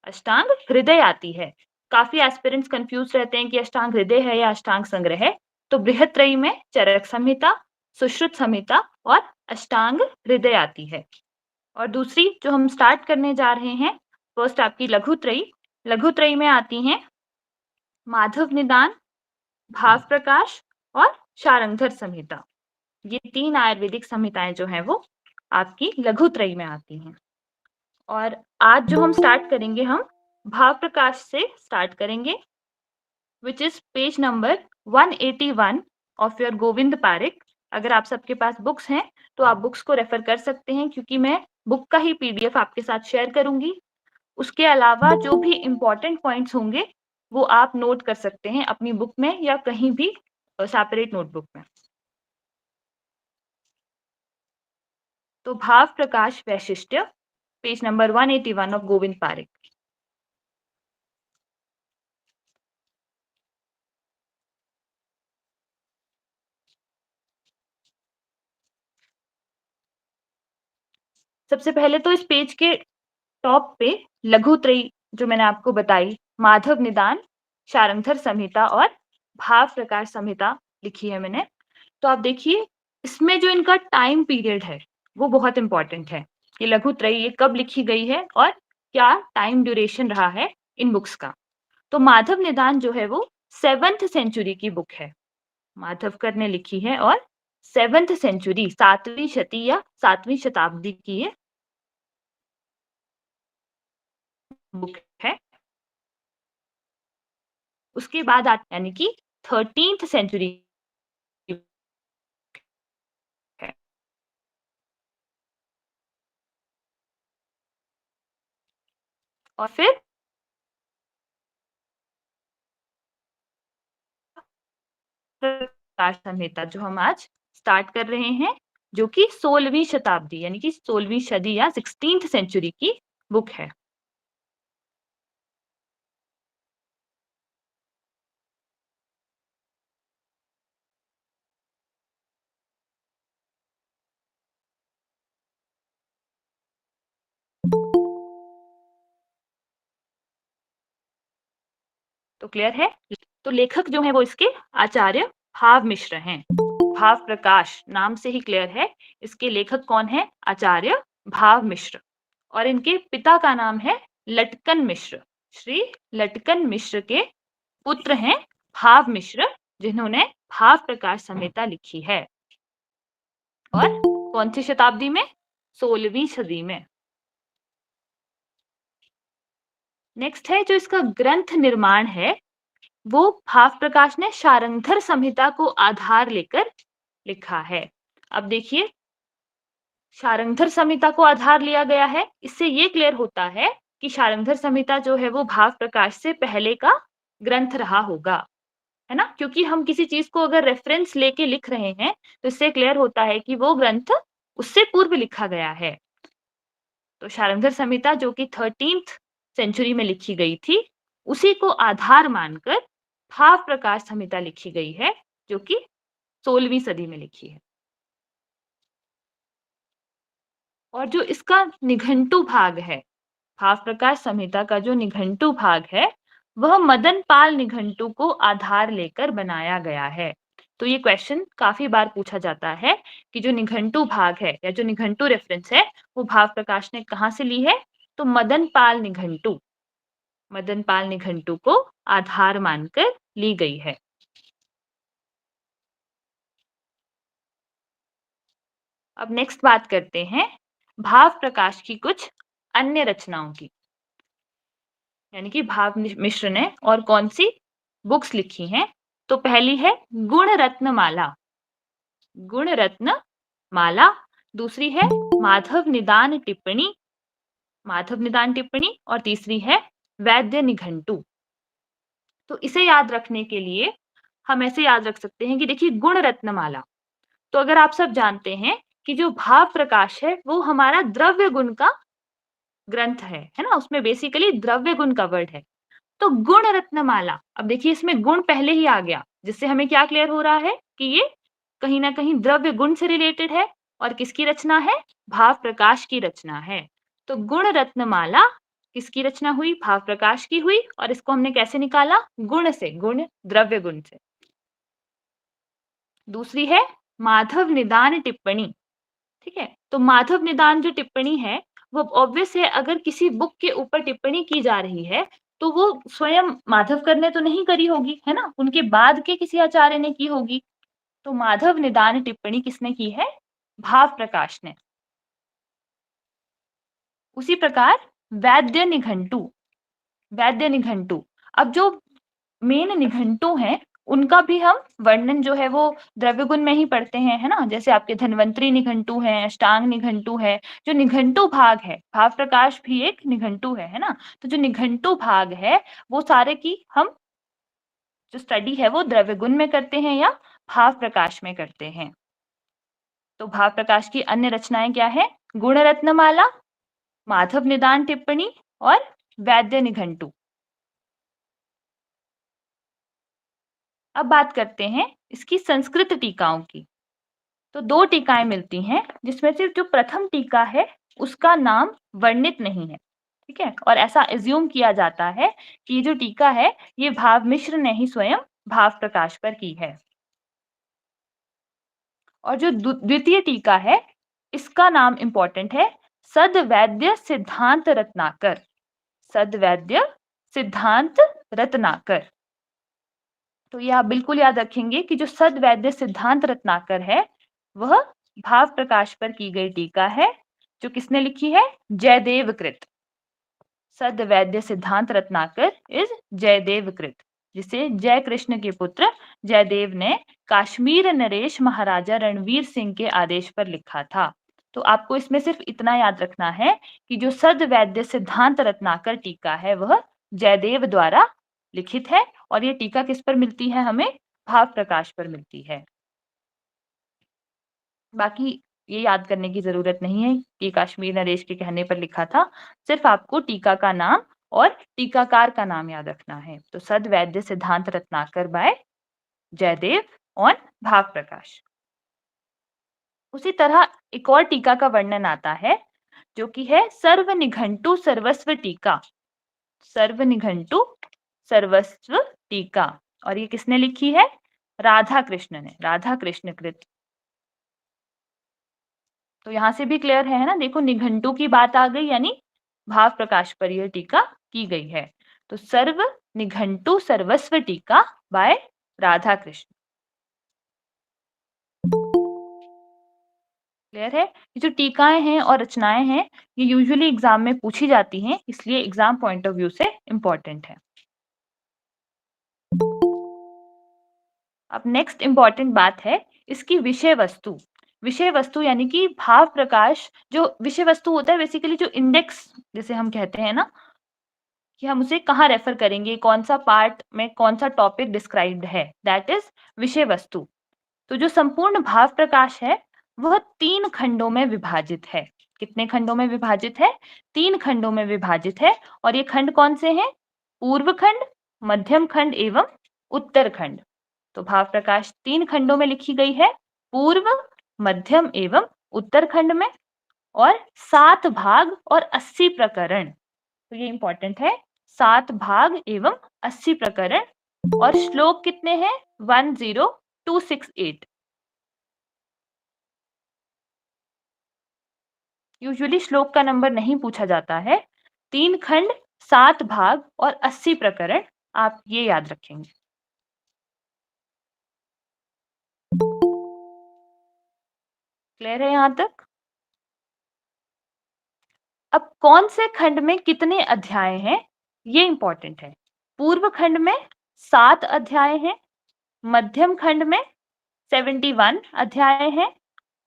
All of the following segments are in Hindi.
अष्टांग हृदय आती है। काफी एस्पिरेंट्स कंफ्यूज रहते हैं कि अष्टांग हृदय है या अष्टांग संग्रह है। तो बृहत्त्रयी में चरक संहिता, सुश्रुत संहिता और अष्टांग हृदय आती है। और दूसरी जो हम स्टार्ट करने जा रहे हैं, फर्स्ट आपकी लघुत्रयी। लघुत्रयी में आती हैं माधव निदान, भाव प्रकाश और शारंगधर संहिता। ये 3 आयुर्वेदिक संहिताएं जो हैं वो आपकी लघुत्रयी में आती हैं। और आज जो हम स्टार्ट करेंगे, हम भाव प्रकाश से स्टार्ट करेंगे, which is page number 181 of your Govind Pareek. अगर आप सबके पास बुक्स हैं तो आप बुक्स को रेफर कर सकते हैं, क्योंकि मैं बुक का ही पीडीएफ आपके साथ शेयर करूंगी। उसके अलावा जो भी इंपॉर्टेंट पॉइंट्स होंगे वो आप नोट कर सकते हैं अपनी बुक में या कहीं भी सेपरेट नोटबुक में। तो भाव प्रकाश वैशिष्ट्य, page number 181 of Govind Pareek. सबसे पहले तो इस पेज के टॉप पे लघुत्रयी जो मैंने आपको बताई, माधव निदान, शारंगधर संहिता और भाव प्रकाश संहिता लिखी है मैंने। तो आप देखिए, इसमें जो इनका टाइम पीरियड है वो बहुत इंपॉर्टेंट है। ये लघुत्रयी ये कब लिखी गई है और क्या टाइम ड्यूरेशन रहा है इन बुक्स का। तो माधव निदान जो है वो 7th सेंचुरी की बुक है। माधवकर ने लिखी है और 7th सेंचुरी, 7वीं शती या 7वीं शताब्दी की ये बुक है। उसके बाद यानी कि 13th सेंचुरी है। और फिर प्रकाश संहिता जो हम आज स्टार्ट कर रहे हैं, जो कि 16वीं शताब्दी यानी कि 16वीं सदी या 16th सेंचुरी की बुक है। तो क्लियर है। तो लेखक जो है वो इसके आचार्य भाव मिश्र हैं। भाव प्रकाश नाम से ही क्लियर है, इसके लेखक कौन है? आचार्य भाव मिश्र। और इनके पिता का नाम है लटकन मिश्र। श्री लटकन मिश्र के पुत्र हैं भाव मिश्र, जिन्होंने भाव प्रकाश संहिता लिखी है। और कौन सी शताब्दी में? 16वीं सदी में। नेक्स्ट है जो इसका ग्रंथ निर्माण है, वो भाव प्रकाश ने शारंगधर संहिता को आधार लेकर लिखा है। अब देखिए, शारंगधर संहिता को आधार लिया गया है, इससे ये क्लियर होता है कि शारंगधर संहिता जो है वो भाव प्रकाश से पहले का ग्रंथ रहा होगा, है ना। क्योंकि हम किसी चीज को अगर रेफरेंस लेके लिख रहे हैं तो इससे क्लियर होता है कि वो ग्रंथ उससे पूर्व लिखा गया है। तो शारंगधर संहिता जो कि 13th सेंचुरी में लिखी गई थी, उसी को आधार मानकर भाव प्रकाश संहिता लिखी गई है, जो कि 16वीं सदी में लिखी है। और जो इसका निघंटु भाग है, भाव प्रकाश संहिता का जो निघंटु भाग है, वह मदन पाल निघंटु को आधार लेकर बनाया गया है। तो ये क्वेश्चन काफी बार पूछा जाता है कि जो निघंटु भाग है या जो निघंटु रेफरेंस है वो भाव प्रकाश ने कहाँ से ली है? तो मदन पाल निघंटु को आधार मानकर ली गई है। अब नेक्स्ट बात करते हैं भाव प्रकाश की कुछ अन्य रचनाओं की, यानी कि भाव मिश्र ने और कौन सी बुक्स लिखी हैं। तो पहली है गुण रत्न माला। दूसरी है माधव निदान टिप्पणी और तीसरी है वैद्य निघंटु। तो इसे याद रखने के लिए हम ऐसे याद रख सकते हैं कि देखिए, गुण रत्नमाला, तो अगर आप सब जानते हैं कि जो भाव प्रकाश है वो हमारा द्रव्य गुण का ग्रंथ है ना, उसमें बेसिकली द्रव्य गुण का वर्ड है। तो गुण रत्नमाला, अब देखिए इसमें गुण पहले ही आ गया, जिससे हमें क्या क्लियर हो रहा है कि ये कहीं ना कहीं द्रव्य गुण से रिलेटेड है। और किसकी रचना है? भाव प्रकाश की रचना है। तो गुण रत्नमाला किसकी रचना हुई? भाव प्रकाश की हुई और इसको हमने कैसे निकाला? गुण से, गुण द्रव्य गुण से। दूसरी है माधव निदान टिप्पणी। ठीक है, तो माधव निदान जो टिप्पणी है वो ऑब्वियस है, अगर किसी बुक के ऊपर टिप्पणी की जा रही है तो वो स्वयं माधवकर ने तो नहीं करी होगी, है ना, उनके बाद के किसी आचार्य ने की होगी। तो माधव निदान टिप्पणी किसने की है? भाव प्रकाश ने। उसी प्रकार वैद्य निघंटु, वैद्य निघंटु, अब जो मेन निघंटु हैं उनका भी हम वर्णन जो है वो द्रव्य गुण में ही पढ़ते हैं, है ना, जैसे आपके धन्वंतरी निघंटु है, अष्टांग निघंटु है। जो निघंटु भाग है, भाव प्रकाश भी एक निघंटु है ना, तो जो निघंटु भाग है वो सारे की हम जो स्टडी है वो द्रव्य गुण में करते हैं या भाव प्रकाश में करते हैं। तो भाव प्रकाश की अन्य रचनाएं क्या है? गुण रत्नमाला, माधव निदान टिप्पणी और वैद्य निघंटु। अब बात करते हैं इसकी संस्कृत टीकाओं की। तो दो टीकाएं मिलती हैं जिसमें से जो प्रथम टीका है उसका नाम वर्णित नहीं है। ठीक है, और ऐसा एज्यूम किया जाता है कि जो टीका है ये भाव मिश्र ने ही स्वयं भाव प्रकाश पर की है। और जो द्वितीय टीका है इसका नाम इंपॉर्टेंट है, सदवैद्य सिद्धांत रत्नाकर। सदवैद्य सिद्धांत रत्नाकर। तो ये आप बिल्कुल याद रखेंगे कि जो सदवैद्य सिद्धांत रत्नाकर है वह भाव प्रकाश पर की गई टीका है, जो किसने लिखी है? जयदेव कृत। सदवैद्य सिद्धांत रत्नाकर इज जयदेव कृत, जिसे जय कृष्ण के पुत्र जयदेव ने काश्मीर नरेश महाराजा रणवीर सिंह के आदेश पर लिखा था। तो आपको इसमें सिर्फ इतना याद रखना है कि जो सदवैद्य सिद्धांत रत्नाकर टीका है वह जयदेव द्वारा लिखित है और ये टीका किस पर मिलती है? हमें भाव प्रकाश पर मिलती है। बाकी ये याद करने की जरूरत नहीं है कि काश्मीर नरेश के कहने पर लिखा था, सिर्फ आपको टीका का नाम और टीकाकार का नाम याद रखना है। तो सदवैद्य सिद्धांत रत्नाकर बाय जयदेव और भाव प्रकाश। उसी तरह एक और टीका का वर्णन आता है जो कि है सर्व निघंटु सर्वस्व टीका। सर्व निघंटु सर्वस्व टीका, और ये किसने लिखी है? राधा कृष्ण ने, राधा कृष्ण कृत। तो यहां से भी क्लियर है ना, देखो निघंटु की बात आ गई, यानी भाव प्रकाश पर यह टीका की गई है। तो सर्व निघंटु सर्वस्व टीका बाय राधा कृष्ण। क्लियर है? ये जो टीकाएं हैं और रचनाएं हैं ये यूजुअली एग्जाम में पूछी जाती हैं, इसलिए एग्जाम पॉइंट ऑफ व्यू से इंपॉर्टेंट है। अब नेक्स्ट इंपॉर्टेंट बात है इसकी विषय वस्तु। विषय वस्तु यानी कि भाव प्रकाश, जो विषय वस्तु होता है बेसिकली जो इंडेक्स जैसे हम कहते हैं ना, कि हम उसे कहाँ रेफर करेंगे, कौन सा पार्ट में कौन सा टॉपिक डिस्क्राइब्ड है, दैट इज विषय वस्तु। तो जो संपूर्ण भाव प्रकाश है वह 3 खंडों में विभाजित है। कितने खंडों में विभाजित है? 3 खंडों में विभाजित है। और ये खंड कौन से हैं? पूर्व खंड, मध्यम खंड एवं उत्तर खंड। तो भाव प्रकाश 3 खंडों में लिखी गई है, पूर्व, मध्यम एवं उत्तर खंड में, और 7 भाग और 80 प्रकरण। तो ये इंपॉर्टेंट है, 7 भाग एवं 80 प्रकरण। और श्लोक कितने हैं? 10268। यूजुअली श्लोक का नंबर नहीं पूछा जाता है। 3 खंड, 7 भाग और 80 प्रकरण, आप ये याद रखेंगे। क्लियर है यहां तक? अब कौन से खंड में कितने अध्याय हैं ये इंपॉर्टेंट है। पूर्व खंड में 7 अध्याय हैं, मध्यम खंड में 71 अध्याय हैं,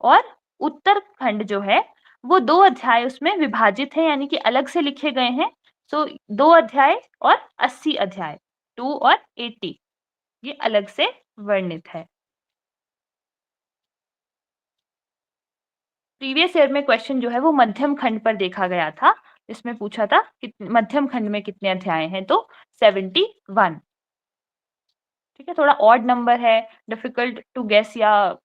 और उत्तर खंड जो है वो 2 अध्याय उसमें विभाजित है, यानी कि अलग से लिखे गए हैं। सो 2 अध्याय और 80 अध्याय, 2 और 80, ये अलग से वर्णित है। प्रीवियस ईयर में क्वेश्चन जो है वो मध्यम खंड पर देखा गया था, जिसमें पूछा था कि मध्यम खंड में कितने अध्याय हैं, तो 71। ठीक है, थोड़ा ऑड नंबर है, डिफिकल्ट टू गेस या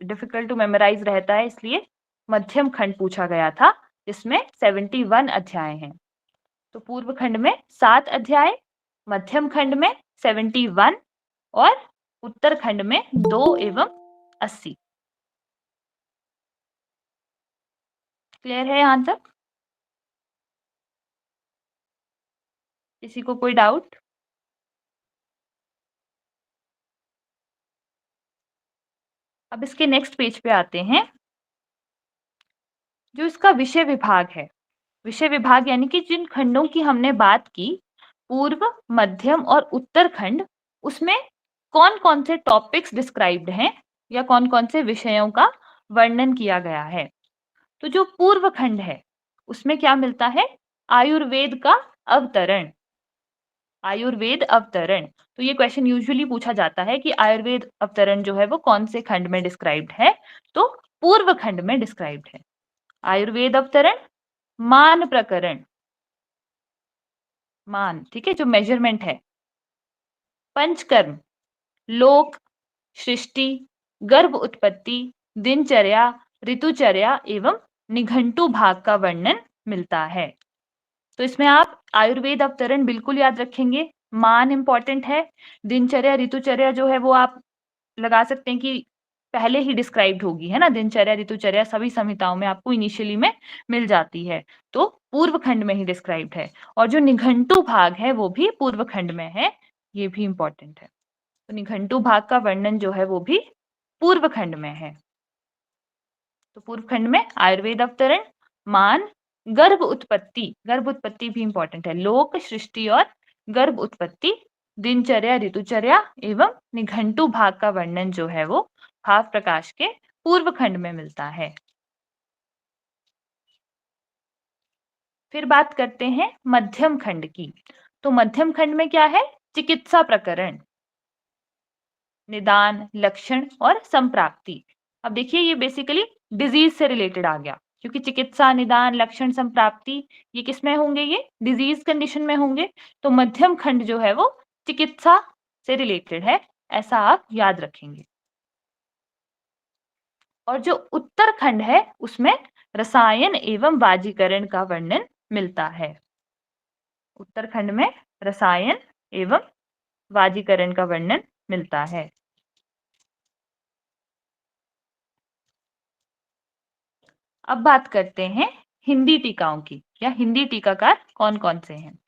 डिफिकल्ट टू मेमोराइज रहता है, इसलिए मध्यम खंड पूछा गया था जिसमें 71 अध्याय हैं। तो पूर्व खंड में 7 अध्याय, मध्यम खंड में 71 और उत्तर खंड में 2 एवं 80। क्लियर है यहां तक? किसी को कोई डाउट? अब इसके नेक्स्ट पेज पे आते हैं। जो इसका विषय विभाग है, विषय विभाग यानी कि जिन खंडों की हमने बात की, पूर्व, मध्यम और उत्तर खंड, उसमें कौन-कौन से टॉपिक्स डिस्क्राइब्ड हैं या कौन-कौन से विषयों का वर्णन किया गया है। तो जो पूर्व खंड है, उसमें क्या मिलता है? आयुर्वेद का अवतरण। आयुर्वेद अवतरण। तो ये क्वेश्चन यूजुअली पूछा जाता है कि आयुर्वेद अवतरण जो है वो कौन से खंड में डिस्क्राइब्ड है? तो पूर्व खंड में डिस्क्राइब्ड है। आयुर्वेद अवतरण, मान प्रकरण, मान, ठीक है, जो मेजरमेंट है। पंचकर्म, लोक, सृष्टि, गर्भ उत्पत्ति, दिनचर्या, ऋतुचर्या एवं निघंटु भाग का वर्णन मिलता है। तो इसमें आप आयुर्वेद अवतरण बिल्कुल याद रखेंगे। मान इंपॉर्टेंट है। दिनचर्या, ऋतुचर्या जो है वो आप लगा सकते हैं कि पहले ही डिस्क्राइब्ड होगी, है ना? दिनचर्या, ऋतुचर्या सभी संहिताओं में आपको इनिशियली में मिल जाती है, तो पूर्व खंड में ही डिस्क्राइब्ड है। और जो निघंटु भाग है वो भी पूर्व खंड में है, ये भी इंपॉर्टेंट है। तो निघंटु भाग का वर्णन जो है वो भी पूर्व खंड में है। तो पूर्व खंड में आयुर्वेद अवतरण, मान, गर्भ उत्पत्ति भी इंपॉर्टेंट है। लोक, सृष्टि और गर्भ उत्पत्ति, दिनचर्या, ऋतुचर्या एवं निघंटु भाग का वर्णन जो है वो भाव प्रकाश के पूर्व खंड में मिलता है। फिर बात करते हैं मध्यम खंड की। तो मध्यम खंड में क्या है? चिकित्सा प्रकरण, निदान, लक्षण और संप्राप्ति। अब देखिए ये बेसिकली डिजीज से रिलेटेड आ गया, क्योंकि चिकित्सा, निदान, लक्षण, संप्राप्ति ये किस में होंगे? ये डिजीज कंडीशन में होंगे। तो मध्यम खंड जो है वो चिकित्सा से रिलेटेड है, ऐसा आप याद रखेंगे। और जो उत्तर खंड है उसमें रसायन एवं वाजीकरण का वर्णन मिलता है। उत्तर खंड में रसायन एवं वाजीकरण का वर्णन मिलता है। अब बात करते हैं हिंदी टीकाओं की, या हिंदी टीकाकार कौन कौन से हैं।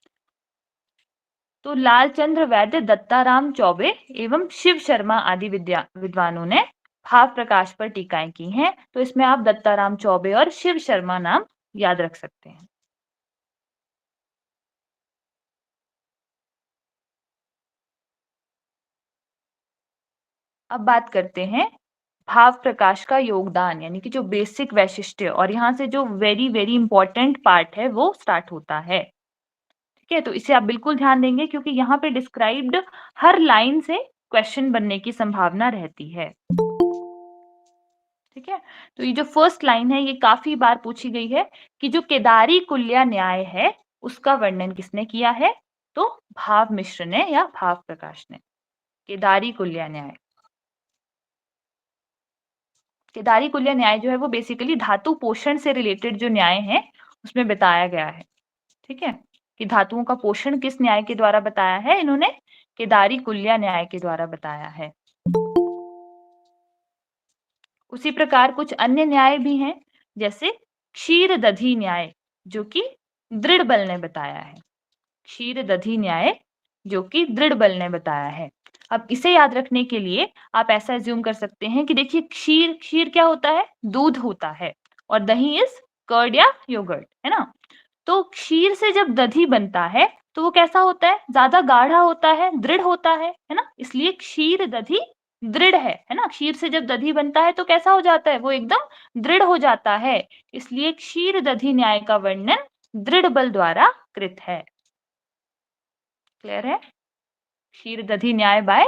तो लालचंद्र वैद्य, दत्ताराम चौबे एवं शिव शर्मा आदि विद्वानों ने भाव प्रकाश पर टीकाएं की हैं। तो इसमें आप दत्ताराम चौबे और शिव शर्मा नाम याद रख सकते हैं। अब बात करते हैं भाव प्रकाश का योगदान, यानी कि जो बेसिक वैशिष्ट्य, और यहाँ से जो वेरी वेरी इंपॉर्टेंट पार्ट है वो स्टार्ट होता है। ठीक है, तो इसे आप बिल्कुल ध्यान देंगे, क्योंकि यहाँ पे डिस्क्राइब्ड हर लाइन से क्वेश्चन बनने की संभावना रहती है। ठीक है, तो ये जो फर्स्ट लाइन है ये काफी बार पूछी गई है कि जो केदारी कुल्या न्याय है उसका वर्णन किसने किया है? तो भाव मिश्र ने या भाव प्रकाश ने। केदारी कुल्या न्याय, केदारी कुल्या न्याय जो है वो बेसिकली धातु पोषण से रिलेटेड जो न्याय है उसमें बताया गया है। ठीक है, कि धातुओं का पोषण किस न्याय के द्वारा बताया है? इन्होंने केदारी कुल्या न्याय के द्वारा बताया है। उसी प्रकार कुछ अन्य न्याय भी हैं, जैसे क्षीर दधी न्याय, जो कि दृढ़ बल ने बताया है। क्षीर दधी न्याय जो कि दृढ़ बल ने बताया है। अब इसे याद रखने के लिए आप ऐसा एज्यूम कर सकते हैं कि देखिए क्षीर, क्षीर क्या होता है? दूध होता है, और दही इज कर्ड या योगर्ट, है ना? तो क्षीर से जब दधी बनता है तो वो कैसा होता है? ज्यादा गाढ़ा होता है, दृढ़ होता है ना? इसलिए क्षीर दधी दृढ़ है ना? क्षीर से जब दधी बनता है तो कैसा हो जाता है? वो एकदम दृढ़ हो जाता है। इसलिए क्षीर दधी न्याय का वर्णन दृढ़ बल द्वारा कृत है। क्लियर है? क्षीर दधी न्याय बाय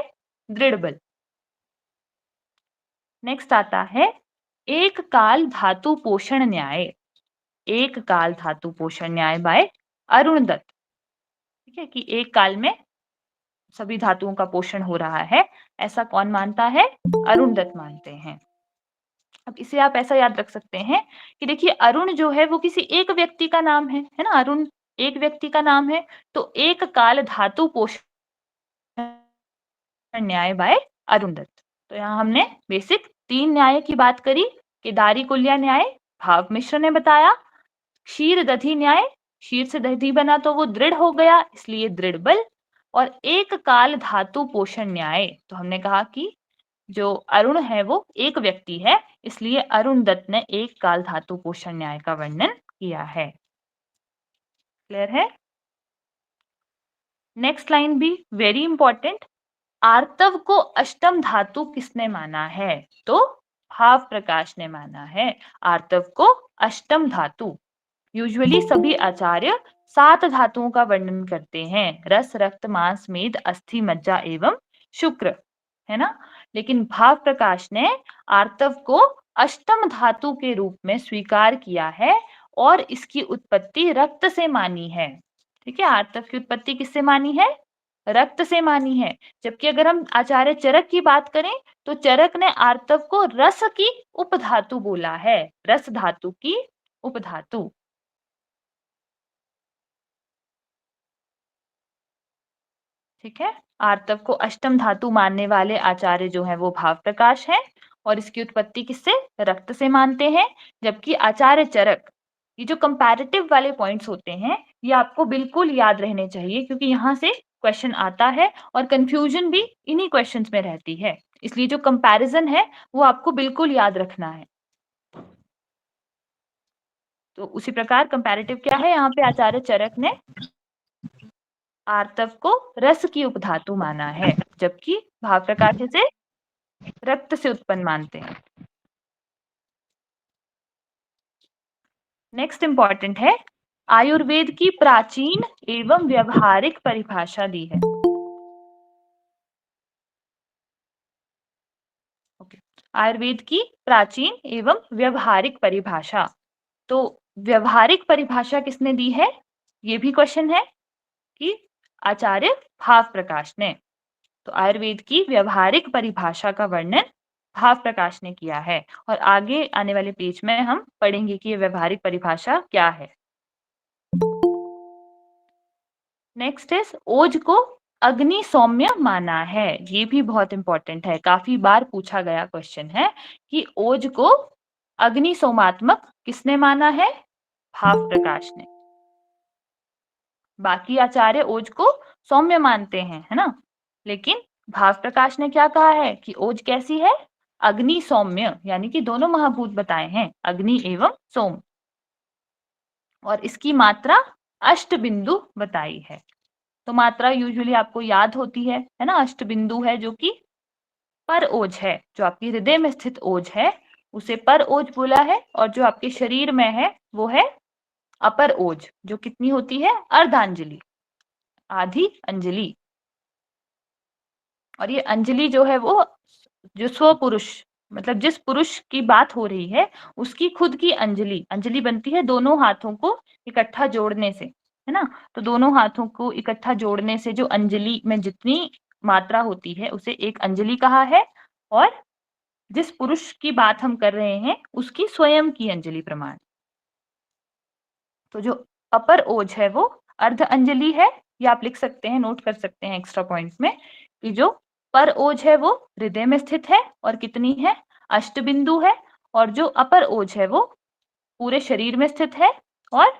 दृढ़ बल। नेक्स्ट आता है एक काल धातु पोषण न्याय। एक काल धातु पोषण न्याय बाय अरुण दत्त। ठीक है, कि एक काल में सभी धातुओं का पोषण हो रहा है, ऐसा कौन मानता है? अरुण दत्त मानते हैं। अब इसे आप ऐसा याद रख सकते हैं कि देखिए अरुण जो है वो किसी एक व्यक्ति का नाम है ना? अरुण एक व्यक्ति का नाम है, तो एक काल धातु पोषण न्याय बाय अरुण दत्त। तो यहाँ हमने बेसिक 3 न्याय की बात करी। केदारी कुल्या न्याय, भाव मिश्र ने बताया। क्षीर दधी न्याय, क्षीर से दधी बना तो वो दृढ़ हो गया, इसलिए दृढ़ बल। और एक काल धातु पोषण न्याय, तो हमने कहा कि जो अरुण है वो एक व्यक्ति है, इसलिए अरुण दत्त ने एक काल धातु पोषण न्याय का वर्णन किया है। क्लियर है? नेक्स्ट लाइन भी वेरी इंपॉर्टेंट। आर्तव को अष्टम धातु किसने माना है? तो भाव प्रकाश ने माना है आर्तव को अष्टम धातु। यूजुअली सभी आचार्य 7 धातुओं का वर्णन करते हैं, रस, रक्त, मांस, मेद, अस्थि, मज्जा एवं शुक्र, है ना। लेकिन भाव प्रकाश ने आर्तव को अष्टम धातु के रूप में स्वीकार किया है और इसकी उत्पत्ति रक्त से मानी है। ठीक है, आर्तव की उत्पत्ति किससे मानी है? रक्त से मानी है। जबकि अगर हम आचार्य चरक की बात करें तो चरक ने आर्तव को रस की उपधातु बोला है, रस धातु की उपधातु। ठीक है, आर्तव को अष्टम धातु मानने वाले आचार्य जो है वो भाव प्रकाश है और इसकी उत्पत्ति किससे? रक्त से मानते हैं। जबकि आचार्य चरक, ये जो कंपैरेटिव वाले पॉइंट्स होते हैं ये आपको बिल्कुल याद रहने चाहिए, क्योंकि यहाँ से क्वेश्चन आता है और कंफ्यूजन भी इन्हीं क्वेश्चंस में रहती है। इसलिए जो कंपैरिजन है वो आपको बिल्कुल याद रखना है। तो उसी प्रकार कंपैरेटिव क्या है, यहाँ पे आचार्य चरक ने आर्तव को रस की उपधातु माना है, जबकि भाव प्रकाश इसे रक्त से उत्पन्न मानते हैं। नेक्स्ट इंपॉर्टेंट है, आयुर्वेद की प्राचीन एवं व्यवहारिक परिभाषा दी है। आयुर्वेद की प्राचीन एवं व्यवहारिक परिभाषा, तो व्यवहारिक परिभाषा किसने दी है? ये भी क्वेश्चन है कि आचार्य भाव प्रकाश ने। तो आयुर्वेद की व्यवहारिक परिभाषा का वर्णन भाव प्रकाश ने किया है और आगे आने वाले पेज में हम पढ़ेंगे कि ये व्यवहारिक परिभाषा क्या है। नेक्स्ट इज ओज को अग्नि सौम्य माना है। ये भी बहुत इंपॉर्टेंट है, काफी बार पूछा गया क्वेश्चन है कि ओज को अग्नि सोमात्मक किसने माना है? भाव प्रकाश ने। बाकी आचार्य ओज को सौम्य मानते हैं, है ना, लेकिन भाव प्रकाश ने क्या कहा है कि ओज कैसी है? अग्नि सौम्य, यानी कि दोनों महाभूत बताए हैं, अग्नि एवं सोम, और इसकी मात्रा अष्ट बिंदु बताई है। तो मात्रा यूजुअली आपको याद होती है ना, अष्ट बिंदु है जो कि पर ओज है, जो आपकी हृदय में स्थित ओज है उसे पर ओज बोला है, और जो आपके शरीर में है वो है अपर ओज, जो कितनी होती है? अर्धांजलि, आधी अंजलि। और ये अंजलि जो है वो जो स्वपुरुष, मतलब जिस पुरुष की बात हो रही है उसकी खुद की अंजलि, अंजलि बनती है दोनों हाथों को इकट्ठा जोड़ने से, है ना। तो दोनों हाथों को इकट्ठा जोड़ने से जो अंजलि में जितनी मात्रा होती है उसे एक अंजलि कहा है, और जिस पुरुष की बात हम कर रहे हैं उसकी स्वयं की अंजलि प्रमाण। तो जो अपर ओज है वो अर्ध अंजलि है, या आप लिख सकते हैं, नोट कर सकते हैं एक्स्ट्रा पॉइंट में, कि जो पर ओज है वो हृदय में स्थित है और कितनी है? अष्ट बिंदु है। और जो अपर ओज है वो पूरे शरीर में स्थित है और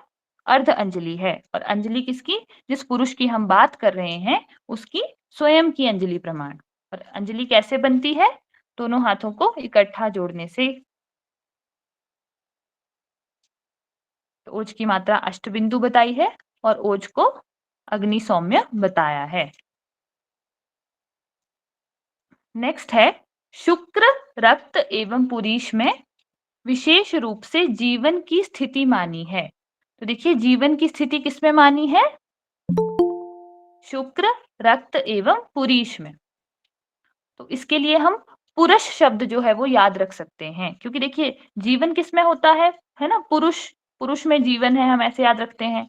अर्ध अंजलि है। और अंजलि किसकी? जिस पुरुष की हम बात कर रहे हैं उसकी स्वयं की अंजलि प्रमाण। और अंजलि कैसे बनती है? दोनों हाथों को इकट्ठा जोड़ने से। तो ओज की मात्रा अष्टबिंदु बताई है और ओज को अग्नि सौम्य बताया है। नेक्स्ट है, शुक्र, रक्त एवं पुरीष में विशेष रूप से जीवन की स्थिति मानी है। तो देखिए, जीवन की स्थिति किसमें मानी है? शुक्र, रक्त एवं पुरीष में। तो इसके लिए हम पुरुष शब्द जो है वो याद रख सकते हैं, क्योंकि देखिए जीवन किसमें होता है ना, पुरुष, पुरुष में जीवन है, हम ऐसे याद रखते हैं।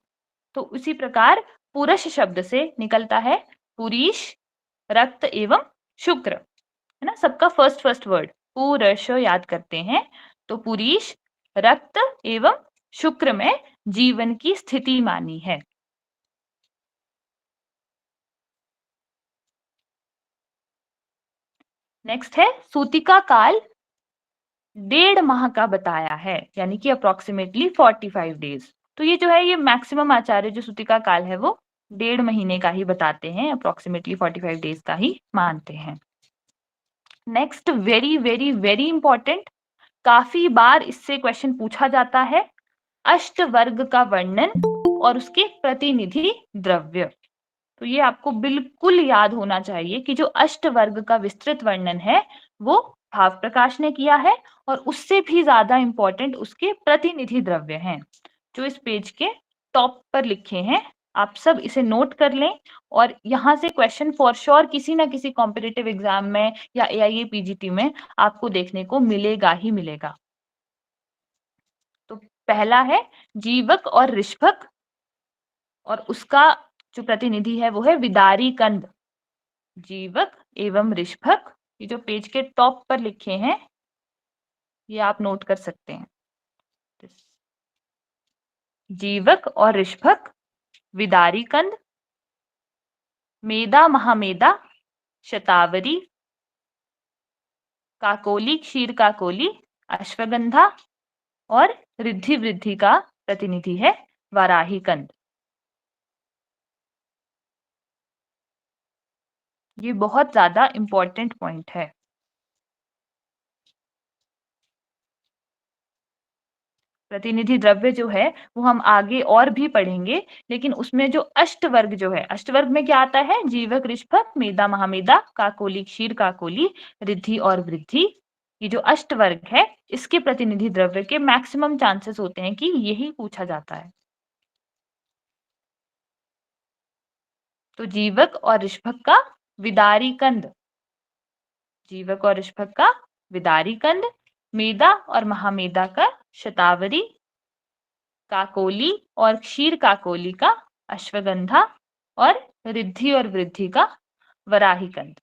तो उसी प्रकार पुरुष शब्द से निकलता है पुरीष, रक्त एवं शुक्र, है ना। सबका फर्स्ट फर्स्ट वर्ड पुरुष याद करते हैं। तो पुरीष, रक्त एवं शुक्र में जीवन की स्थिति मानी है। नेक्स्ट है सूतिका काल 1.5 का बताया है, यानी कि अप्रोक्सीमेटली 45 डेज। तो ये जो है ये मैक्सिमम आचार्य जो सूतिका काल है वो 1.5 महीने का ही बताते हैं, अप्रोक्सीमेटली 45 डेज का ही मानते हैं। Next very very very important, काफी बार इससे क्वेश्चन पूछा जाता है, अष्टवर्ग का वर्णन और उसके प्रतिनिधि द्रव्य। तो ये आपको बिल्कुल याद होना चाहिए कि जो अष्टवर्ग का विस्तृत वर्णन है वो भाव प्रकाश ने किया है, और उससे भी ज्यादा इंपॉर्टेंट उसके प्रतिनिधि द्रव्य हैं जो इस पेज के टॉप पर लिखे हैं। आप सब इसे नोट कर लें, और यहाँ से क्वेश्चन फॉर श्योर किसी ना किसी कॉम्पिटिटिव एग्जाम में या एआईए पीजीटी में आपको देखने को मिलेगा ही मिलेगा। तो पहला है जीवक और ऋषभक, और उसका जो प्रतिनिधि है वो है विदारी कंद। जीवक एवं ऋषभक, ये जो पेज के टॉप पर लिखे हैं ये आप नोट कर सकते हैं। जीवक और ऋषभक, विदारी कंद, मेदा महामेदा, शतावरी, काकोली क्षीर काकोली, अश्वगंधा, और रिद्धि वृद्धि का प्रतिनिधि है वाराही कंद। ये बहुत ज्यादा इंपॉर्टेंट पॉइंट है। प्रतिनिधि द्रव्य जो है वो हम आगे और भी पढ़ेंगे, लेकिन उसमें जो अष्टवर्ग जो है, अष्टवर्ग में क्या आता है, जीवक ऋषभक मेदा महामेदा काकोली क्षीर काकोली रिद्धि और वृद्धि। ये जो अष्टवर्ग है इसके प्रतिनिधि द्रव्य के मैक्सिमम चांसेस होते हैं कि यही पूछा जाता है। तो जीवक और ऋषभक का विदारी कंद, जीवक और ऋषभक का विदारी कंद, मेदा और महामेदा का शतावरी, काकोली और क्षीर काकोली का अश्वगंधा, और रिद्धि और वृद्धि का वराही कंद।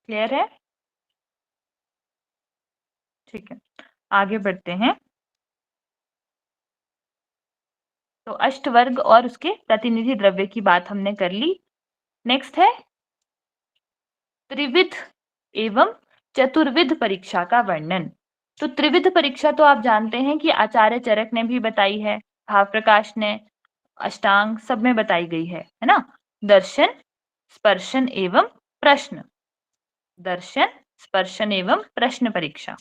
क्लियर है? ठीक है, आगे बढ़ते हैं। तो अष्टवर्ग और उसके प्रतिनिधि द्रव्य की बात हमने कर ली। नेक्स्ट है त्रिविध एवं चतुर्विध परीक्षा का वर्णन। तो त्रिविध परीक्षा तो आप जानते हैं कि आचार्य चरक ने भी बताई है, भाव प्रकाश ने, अष्टांग सब में बताई गई है ना। दर्शन, स्पर्शन एवं प्रश्न, दर्शन, स्पर्शन एवं प्रश्न परीक्षा।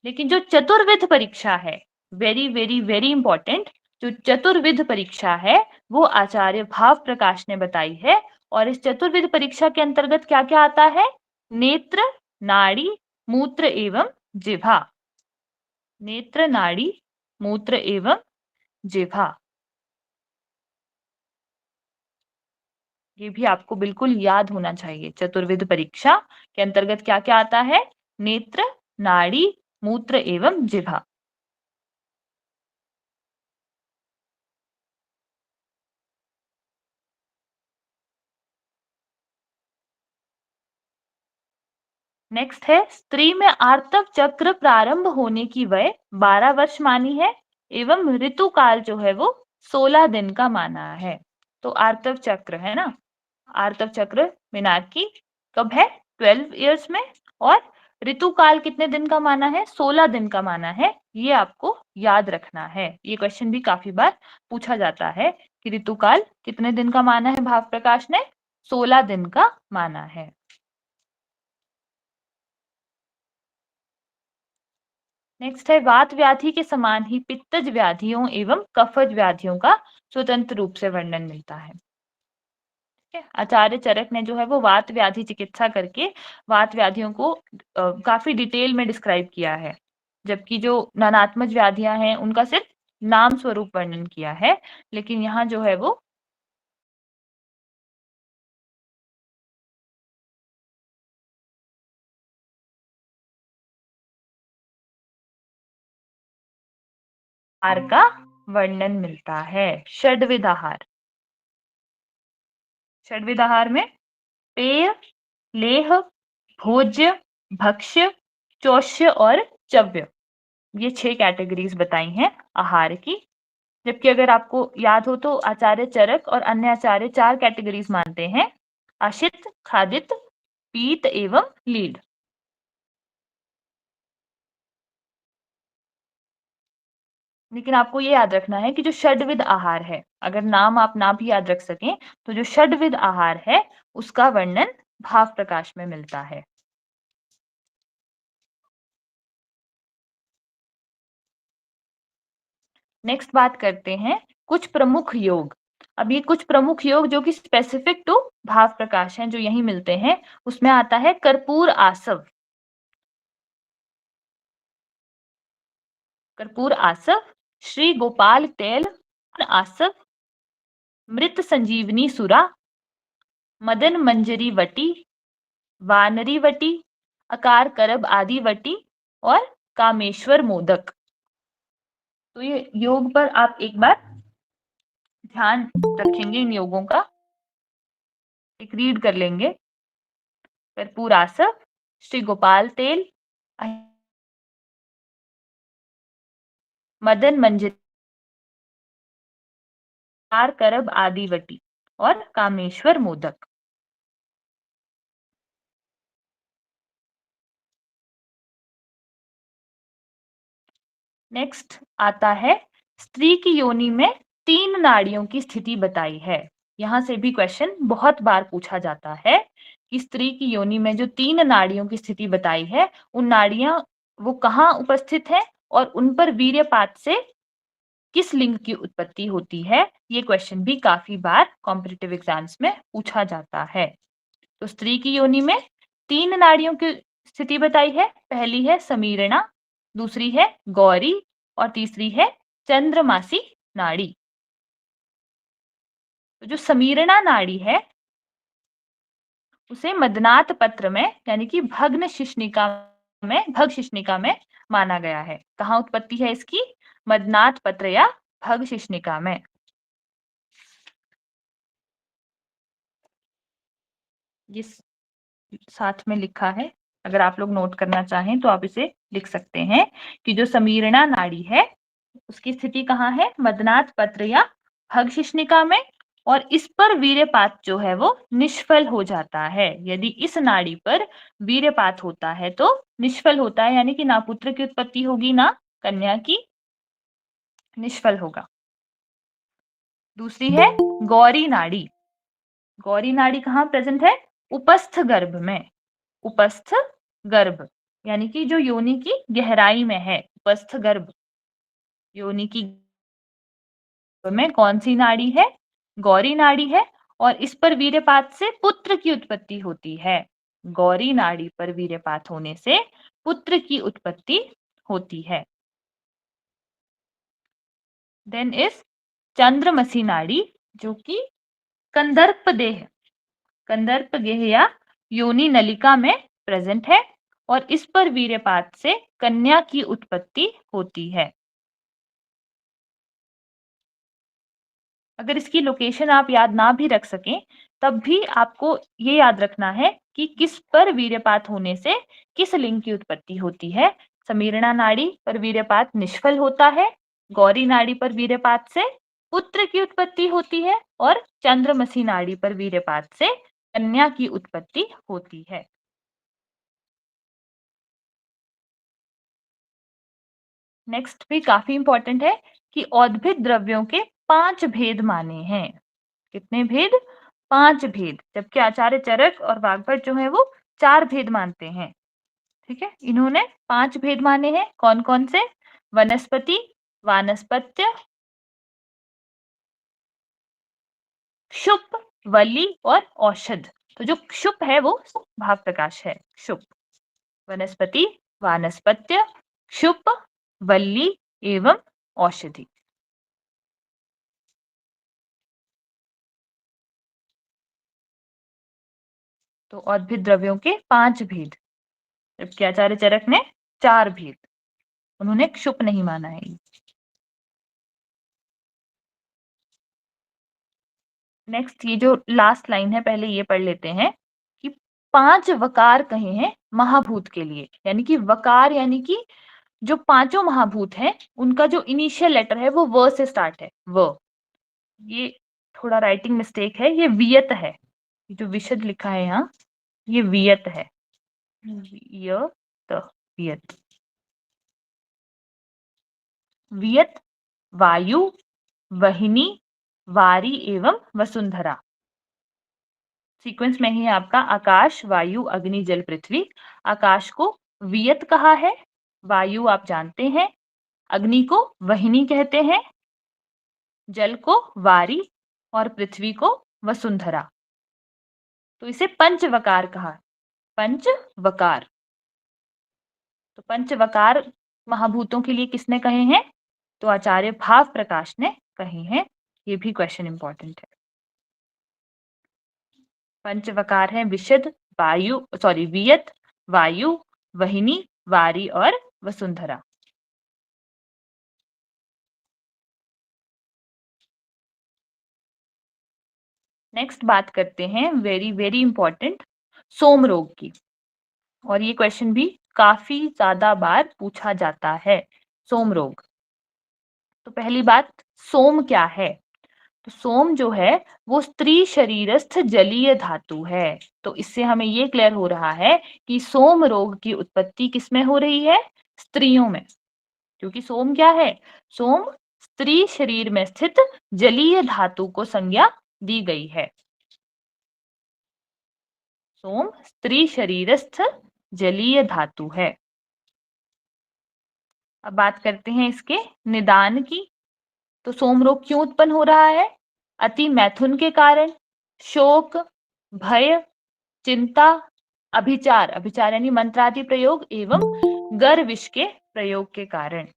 लेकिन जो चतुर्विध परीक्षा है, वेरी वेरी वेरी इंपॉर्टेंट, जो चतुर्विध परीक्षा है वो आचार्य भाव प्रकाश ने बताई है। और इस चतुर्विध परीक्षा के अंतर्गत क्या क्या आता है, नेत्र, नाड़ी, मूत्र एवं जिह्वा। नेत्र, नाड़ी, मूत्र एवं जिह्वा, ये भी आपको बिल्कुल याद होना चाहिए। चतुर्विध परीक्षा के अंतर्गत क्या क्या आता है, नेत्र, नाड़ी, मूत्र एवं जिह्वा। नेक्स्ट है स्त्री में आर्तव चक्र प्रारंभ होने की वय 12 वर्ष मानी है, एवं ऋतु काल जो है वो 16 दिन का माना है। तो आर्तव चक्र है ना, आर्तव चक्र मीनार कब है, 12 इयर्स में, और ऋतु काल कितने दिन का माना है, 16 दिन का माना है। ये आपको याद रखना है, ये क्वेश्चन भी काफी बार पूछा जाता है कि ऋतु काल कितने दिन का माना है, भाव प्रकाश ने 16 दिन का माना है। नेक्स्ट है वात व्याधि के समान ही पित्तज व्याधियों एवं कफज व्याधियों का स्वतंत्र रूप से वर्णन मिलता है। ठीक है, आचार्य चरक ने जो है वो वात व्याधि चिकित्सा करके वात व्याधियों को काफी डिटेल में डिस्क्राइब किया है, जबकि जो नानात्मज व्याधियां हैं उनका सिर्फ नाम स्वरूप वर्णन किया है। लेकिन यहाँ जो है वो आहार का वर्णन मिलता है। षड्विध आहार, षड्विध आहार में पेय, लेह, भोज्य, भक्ष्य, चोष्य और चव्य। ये 6 कैटेगरीज बताई हैं आहार की। जबकि अगर आपको याद हो तो आचार्य चरक और अन्य आचार्य 4 कैटेगरीज मानते हैं: आशित, खादित, पीत एवं लीड। लेकिन आपको ये याद रखना है कि जो षड्विध आहार है, अगर नाम आप ना भी याद रख सकें, तो जो षड्विध आहार है, उसका वर्णन भाव प्रकाश में मिलता है। नेक्स्ट बात करते हैं कुछ प्रमुख योग। अब ये कुछ प्रमुख योग जो कि स्पेसिफिक टू भाव प्रकाश हैं, जो यहीं मिलते हैं, उसमें आता है कर्पूर आसव। कर्पूर आसव, श्री गोपाल तेल आसव, मृत संजीवनी सुरा, मदन मंजरी वटी, वानरी वटी, अकार करब आदि वटी और कामेश्वर मोदक। तो ये योग पर आप एक बार ध्यान रखेंगे, इन योगों का एक रीड कर लेंगे। कर्पूर आसव, श्री गोपाल तेल, मदन मंजरी, अकार करब आदि वटी और कामेश्वर मोदक। नेक्स्ट आता है स्त्री की योनि में 3 नाड़ियों की स्थिति बताई है। यहां से भी क्वेश्चन बहुत बार पूछा जाता है कि स्त्री की योनि में जो 3 नाड़ियों की स्थिति बताई है, उन नाड़ियां वो कहाँ उपस्थित है और उन पर वीर्यपात से किस लिंग की उत्पत्ति होती है। ये क्वेश्चन भी काफी बार कॉम्पिटिटिव एग्जाम्स में पूछा जाता है। तो स्त्री की योनि में 3 नाड़ियों की स्थिति बताई है। पहली है समीरणा, दूसरी है गौरी और तीसरी है चंद्रमासी नाड़ी। तो जो समीरणा नाड़ी है, उसे मदनात पत्र में यानी कि भग शिश्निका में माना गया है। कहाँ उत्पत्ति है इसकी? मदनात पत्र या भग शिश्निका में। ये साथ में लिखा है, अगर आप लोग नोट करना चाहें तो आप इसे लिख सकते हैं कि जो समीरणा नाड़ी है, उसकी स्थिति कहाँ है? मदनात पत्र या भगशिश्निका में। और इस पर वीर्यपात जो है वो निष्फल हो जाता है। यदि इस नाड़ी पर वीर्यपात होता है तो निष्फल होता है, यानी कि ना पुत्र की उत्पत्ति होगी ना कन्या की, निष्फल होगा। दूसरी है गौरी नाड़ी। गौरी नाड़ी कहाँ प्रेजेंट है? उपस्थ गर्भ में। उपस्थ गर्भ यानी कि जो योनि की गहराई में है, उपस्थ गर्भ योनि की में कौन सी नाड़ी है? गौरी नाड़ी है। और इस पर वीर्यपात से पुत्र की उत्पत्ति होती है। गौरी नाड़ी पर वीर्यपात होने से पुत्र की उत्पत्ति होती है। देन इज चंद्रमसी नाड़ी, जो कि कंदर्प देह, कंदर्प गेह या योनि नलिका में प्रेजेंट है और इस पर वीर्यपात से कन्या की उत्पत्ति होती है। अगर इसकी लोकेशन आप याद ना भी रख सकें, तब भी आपको ये याद रखना है कि किस पर वीर्यपात होने से किस लिंग की उत्पत्ति होती है। समीरणा नाड़ी पर वीर्यपात निष्फल होता है, गौरी नाड़ी पर वीर्यपात से पुत्र की उत्पत्ति होती है और चंद्रमसी नाड़ी पर वीर्यपात से कन्या की उत्पत्ति होती है। नेक्स्ट भी काफी इंपॉर्टेंट है कि औद्भिद द्रव्यों के 5 भेद माने हैं। कितने भेद? 5 भेद। जबकि आचार्य चरक और वाग्भट जो है वो 4 भेद मानते हैं। ठीक है, इन्होंने 5 भेद माने हैं। कौन कौन से? वनस्पति, वानस्पत्य, क्षुप, वल्ली और औषध। तो जो क्षुप है वो भाव प्रकाश है। क्षुप, वनस्पति, वानस्पत्य, क्षुप, वल्ली एवं औषधि। तो औद्भिद द्रव्यों के 5 भेद, जबकि आचार्य चरक ने 4 भेद, उन्होंने क्षुप नहीं माना है। नेक्स्ट ये जो लास्ट लाइन है, पहले ये पढ़ लेते हैं कि 5 वकार कहे हैं महाभूत के लिए, यानी कि वकार यानी कि जो पांचों महाभूत हैं उनका जो इनिशियल लेटर है वो व से स्टार्ट है, व। ये थोड़ा राइटिंग मिस्टेक है, ये वियत है। ये जो विशद लिखा है यहाँ, ये वियत है। वियत, वियत। वियत वायु, वहिनी, वारी एवं वसुंधरा। सीक्वेंस में ही है आपका आकाश, वायु, अग्नि, जल, पृथ्वी। आकाश को वियत कहा है, वायु आप जानते हैं, अग्नि को वहिनी कहते हैं, जल को वारी और पृथ्वी को वसुंधरा। तो इसे पंचवकार कहा। पंचवकार। तो पंचवकार महाभूतों के लिए किसने कहे हैं? तो आचार्य भाव प्रकाश ने कहे हैं। ये भी क्वेश्चन इंपॉर्टेंट है। पंचवकार है विशद, वायु, सॉरी वियत, वायु, वहिनी, वारी और वसुंधरा। नेक्स्ट बात करते हैं वेरी वेरी इंपॉर्टेंट सोम रोग की। और ये क्वेश्चन भी काफी ज्यादा बार पूछा जाता है, सोम रोग। तो पहली बात, सोम क्या है? तो सोम जो है वो स्त्री शरीरस्थ जलीय धातु है। तो इससे हमें ये क्लियर हो रहा है कि सोम रोग की उत्पत्ति किसमें हो रही है? स्त्रियों में। क्योंकि सोम क्या है? सोम स्त्री शरीर में स्थित जलीय धातु को संज्ञा दी गई है। सोम स्त्री शरीरस्थ जलीय धातु है। अब बात करते हैं इसके निदान की। तो सोम रोग क्यों उत्पन्न हो रहा है? अति मैथुन के कारण, शोक, भय, चिंता, अभिचार, अभिचार यानी मंत्रादि प्रयोग एवं गर्विश के प्रयोग के कारण।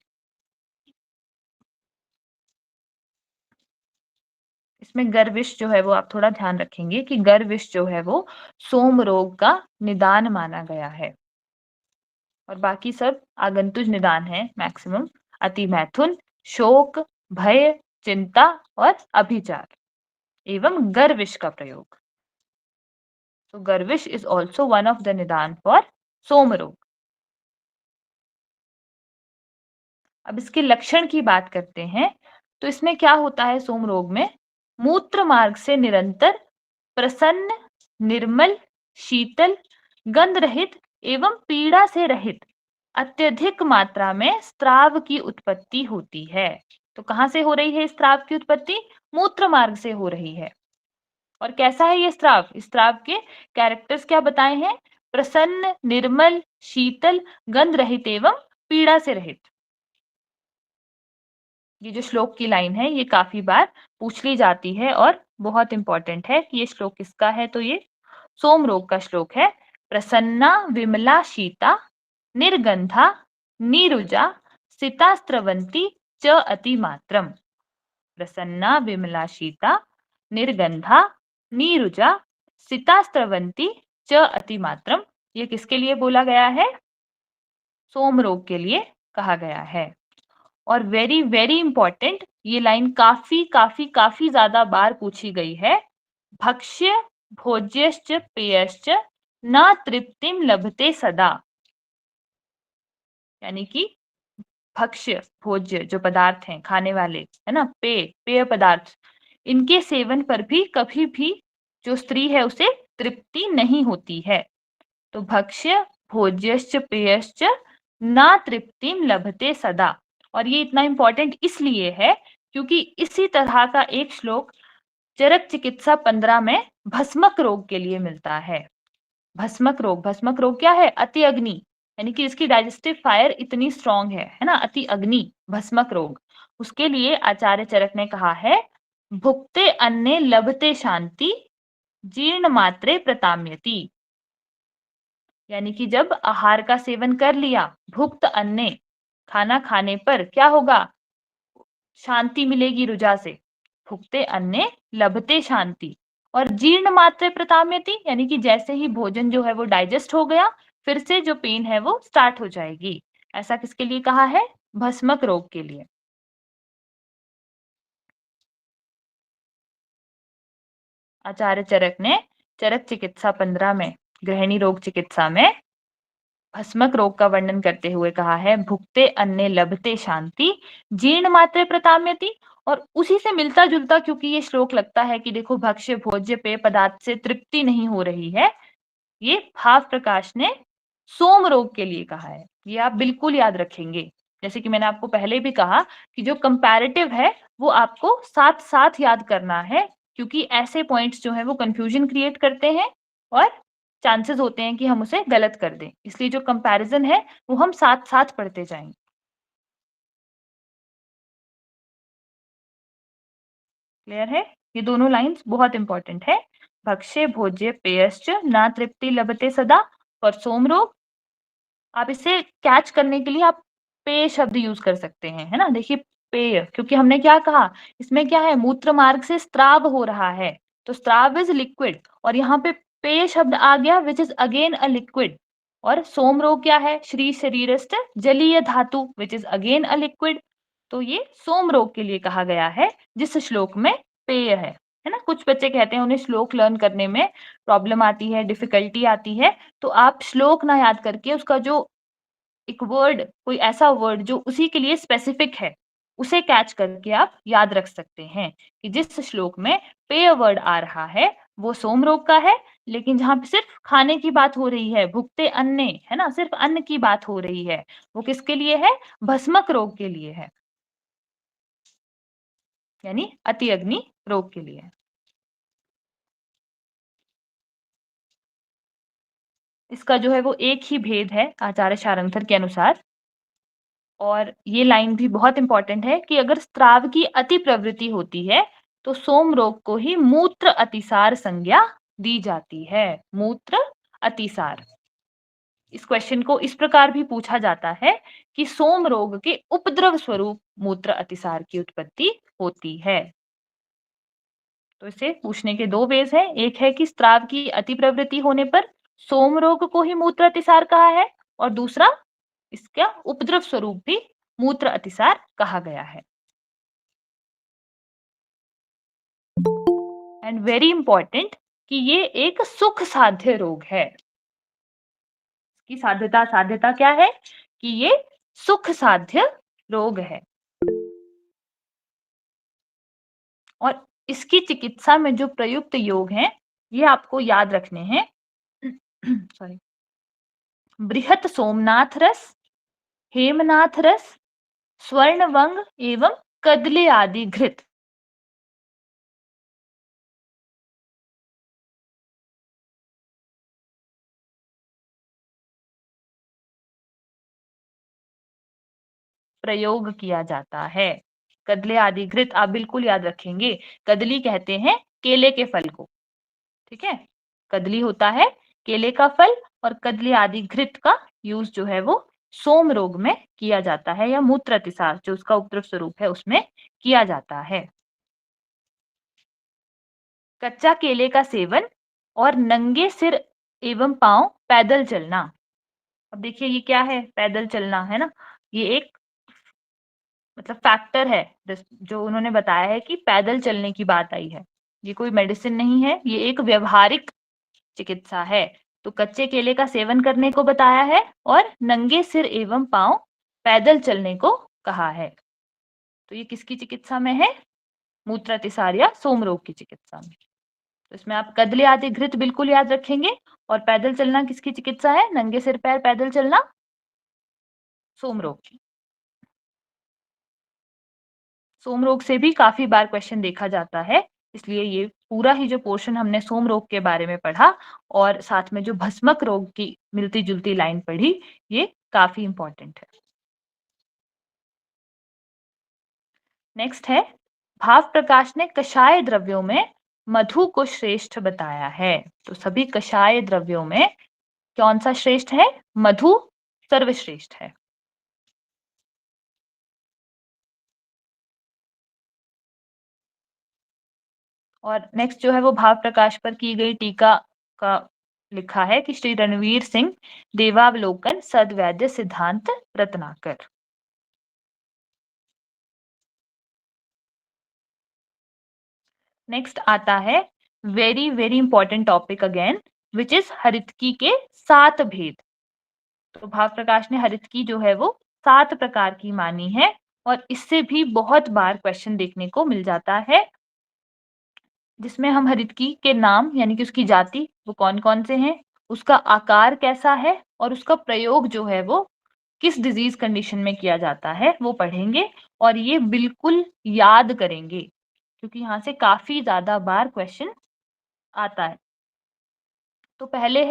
इसमें गर्विश जो है वो आप थोड़ा ध्यान रखेंगे कि गर्विश जो है वो सोम रोग का निदान माना गया है। और बाकी सब आगंतुज निदान है मैक्सिमम। अति मैथुन, शोक, भय, चिंता और अभिचार एवं गर्विश का प्रयोग। तो गर्विश is also one of the निदान फॉर सोम रोग। अब इसके लक्षण की बात करते हैं। तो इसमें क्या होता है सोम रोग में? मूत्र मार्ग से निरंतर प्रसन्न, निर्मल, शीतल, गंध रहित एवं पीड़ा से रहित अत्यधिक मात्रा में स्राव की उत्पत्ति होती है। तो कहां से हो रही है स्राव की उत्पत्ति? मूत्र मार्ग से हो रही है। और कैसा है ये स्राव? इस स्राव के कैरेक्टर्स क्या बताए हैं? प्रसन्न, निर्मल, शीतल, गंध रहित एवं पीड़ा से रहित। ये जो श्लोक की लाइन है ये काफी बार पूछ ली जाती है और बहुत इंपॉर्टेंट है कि ये श्लोक किसका है। तो ये सोम रोग का श्लोक है। प्रसन्ना विमला शीता निर्गंधा नीरुजा सिता स्रवंती च अतिमात्रम। प्रसन्ना विमला शीता निर्गंधा नीरुजा सिता स्रवंती च अतिमात्रम। ये किसके लिए बोला गया है? सोम रोग के लिए कहा गया है। और वेरी वेरी इंपॉर्टेंट, ये लाइन काफी काफी काफी ज्यादा बार पूछी गई है। भक्ष्य भोज्यश्च पेयश्च न तृप्तिम लभते सदा। यानी कि भक्ष्य भोज्य जो पदार्थ हैं खाने वाले, है ना, पेय पेय पदार्थ, इनके सेवन पर भी कभी भी जो स्त्री है उसे तृप्ति नहीं होती है। तो भक्ष्य भोज्यश्च पेयश्च न तृप्तिम लभते सदा। और ये इतना इंपॉर्टेंट इसलिए है क्योंकि इसी तरह का एक श्लोक चरक चिकित्सा 15 में भस्मक रोग के लिए मिलता है। भस्मक रोग, भस्मक रोग क्या है? अति अग्नि, यानी कि इसकी डाइजेस्टिव फायर इतनी स्ट्रांग है ना, अति अग्नि, भस्मक रोग। उसके लिए आचार्य चरक ने कहा है भुक्ते अन्ने लभते शांति जीर्ण मात्रे प्रताम्यति। यानी कि जब आहार का सेवन कर लिया, भुक्त अन्ने, खाना खाने पर क्या होगा? शांति मिलेगी रुजा से। भुक्ते अन्ने लभते शांति। और जीर्ण मात्रे प्रताम्यति, यानी कि जैसे ही भोजन जो है वो डाइजेस्ट हो गया, फिर से जो पेन है वो स्टार्ट हो जाएगी। ऐसा किसके लिए कहा है? भस्मक रोग के लिए। आचार्य चरक ने चरक चिकित्सा 15 में गृहिणी रोग चिकित्सा में भस्मक रोग का वर्णन करते हुए कहा है, भुक्ते अन्ने लभते शांति, जीर्ण मात्रे प्रताम्यति। और उसी से मिलता जुलता क्योंकि ये श्लोक लगता है कि देखो भक्ष्य भोज्य पेय पदार्थ से तृप्ति नहीं हो रही है, ये भाव प्रकाश ने सोम रोग के लिए कहा है। ये आप बिल्कुल याद रखेंगे। जैसे कि मैंने आपको पहले भी कहा कि जो कंपैरेटिव है वो आपको साथ साथ याद करना है, क्योंकि ऐसे पॉइंट्स जो है वो कंफ्यूजन क्रिएट करते हैं और चांसेस होते हैं कि हम उसे गलत कर दें। इसलिए जो कंपैरिजन है वो हम साथ साथ पढ़ते जाएंगे। क्लियर है? ये दोनों लाइंस बहुत इंपॉर्टेंट है। भक्ष्य भोज्य पेयश्च ना तृप्ति लभते सदा, और सोम रोग। आप इसे कैच करने के लिए आप पेय शब्द यूज कर सकते हैं, है ना? देखिए पेय, क्योंकि हमने क्या कहा, इसमें क्या है, मूत्र मार्ग से स्त्राव हो रहा है, तो स्त्राव इज लिक्विड, और यहाँ पे पेय शब्द आ गया which is again a liquid. और सोम रोग क्या है, श्री शरीरस्थ जलीय धातु which is again a liquid. तो ये सोम रोग के लिए कहा गया है जिस श्लोक में पेय है ना? कुछ बच्चे कहते हैं उन्हें श्लोक लर्न करने में प्रॉब्लम आती है, डिफिकल्टी आती है, तो आप श्लोक ना याद करके उसका जो एक वर्ड, कोई ऐसा वर्ड जो उसी के लिए स्पेसिफिक है, उसे कैच करके आप याद रख सकते हैं कि जिस श्लोक में पेय वर्ड आ रहा है वो सोम रोग का है, लेकिन जहां पे सिर्फ खाने की बात हो रही है, भुक्ते अन्ने, है ना, सिर्फ अन्न की बात हो रही है, वो किसके लिए है, भस्मक रोग के लिए है, यानी अति अग्नि रोग के लिए है। इसका जो है वो एक ही भेद है आचार्य शारंगधर के अनुसार। और ये लाइन भी बहुत इंपॉर्टेंट है कि अगर स्त्राव की अति प्रवृत्ति होती है तो सोम रोग को ही मूत्र अतिसार संज्ञा दी जाती है। मूत्र अतिसार, इस क्वेश्चन को इस प्रकार भी पूछा जाता है कि सोम रोग के उपद्रव स्वरूप मूत्र अतिसार की उत्पत्ति होती है। तो इसे पूछने के दो वेज हैं, एक है कि स्त्राव की अति प्रवृत्ति होने पर सोम रोग को ही मूत्र अतिसार कहा है, और दूसरा इसका उपद्रव स्वरूप भी मूत्र अतिसार कहा गया है। एंड वेरी इंपॉर्टेंट कि ये एक सुख साध्य रोग है। इसकी साध्यता साध्यता क्या है कि ये सुख साध्य रोग है, और इसकी चिकित्सा में जो प्रयुक्त योग हैं ये आपको याद रखने हैं। सॉरी, बृहत सोमनाथ रस, हेमनाथ रस, स्वर्णवंग एवं कदले आदि घृत। प्रयोग किया जाता है। कदले आदि घृत आप बिल्कुल याद रखेंगे। कदली कहते हैं केले के फल को, ठीक है? कदली होता है केले का फल, और कदली आदि घृत का यूज जो है वो सोम रोग में किया जाता है, या मूत्र अतिसार जो उसका उपद्रव स्वरूप है उसमें किया जाता है। कच्चा केले का सेवन और नंगे सिर एवं पांव पैदल चलना। अब देखिए ये क्या है, पैदल चलना, है ना? ये एक मतलब फैक्टर है जो उन्होंने बताया है कि पैदल चलने की बात आई है। ये कोई मेडिसिन नहीं है, ये एक व्यवहारिक चिकित्सा है। तो कच्चे केले का सेवन करने को बताया है और नंगे सिर एवं पांव पैदल चलने को कहा है। तो ये किसकी चिकित्सा में है? मूत्रातिसार या सोम रोग की चिकित्सा में। तो इसमें आप कदले आदि घृत बिल्कुल याद रखेंगे, और पैदल चलना किसकी चिकित्सा है? नंगे सिर पैर पैदल चलना सोम रोग की। सोम रोग से भी काफी बार क्वेश्चन देखा जाता है, इसलिए ये पूरा ही जो पोर्शन हमने सोम रोग के बारे में पढ़ा और साथ में जो भस्मक रोग की मिलती जुलती लाइन पढ़ी, ये काफी इंपॉर्टेंट है। नेक्स्ट है, भाव प्रकाश ने कषाय द्रव्यों में मधु को श्रेष्ठ बताया है। तो सभी कषाय द्रव्यों में कौन सा श्रेष्ठ है? मधु सर्वश्रेष्ठ है। और नेक्स्ट जो है वो भाव प्रकाश पर की गई टीका का लिखा है कि श्री रणवीर सिंह देवावलोकन सद्वैद्य सिद्धांत रत्नाकर। नेक्स्ट आता है very very important topic again, which is हरितकी के 7 भेद। तो भाव प्रकाश ने हरितकी जो है वो 7 प्रकार की मानी है और इससे भी बहुत बार क्वेश्चन देखने को मिल जाता है, जिसमें हम हरितकी के नाम यानी कि उसकी जाति वो कौन कौन से हैं, उसका आकार कैसा है और उसका प्रयोग जो है वो किस डिजीज कंडीशन में किया जाता है वो पढ़ेंगे और ये बिल्कुल याद करेंगे क्योंकि यहाँ से काफी ज्यादा बार क्वेश्चन आता है। तो पहले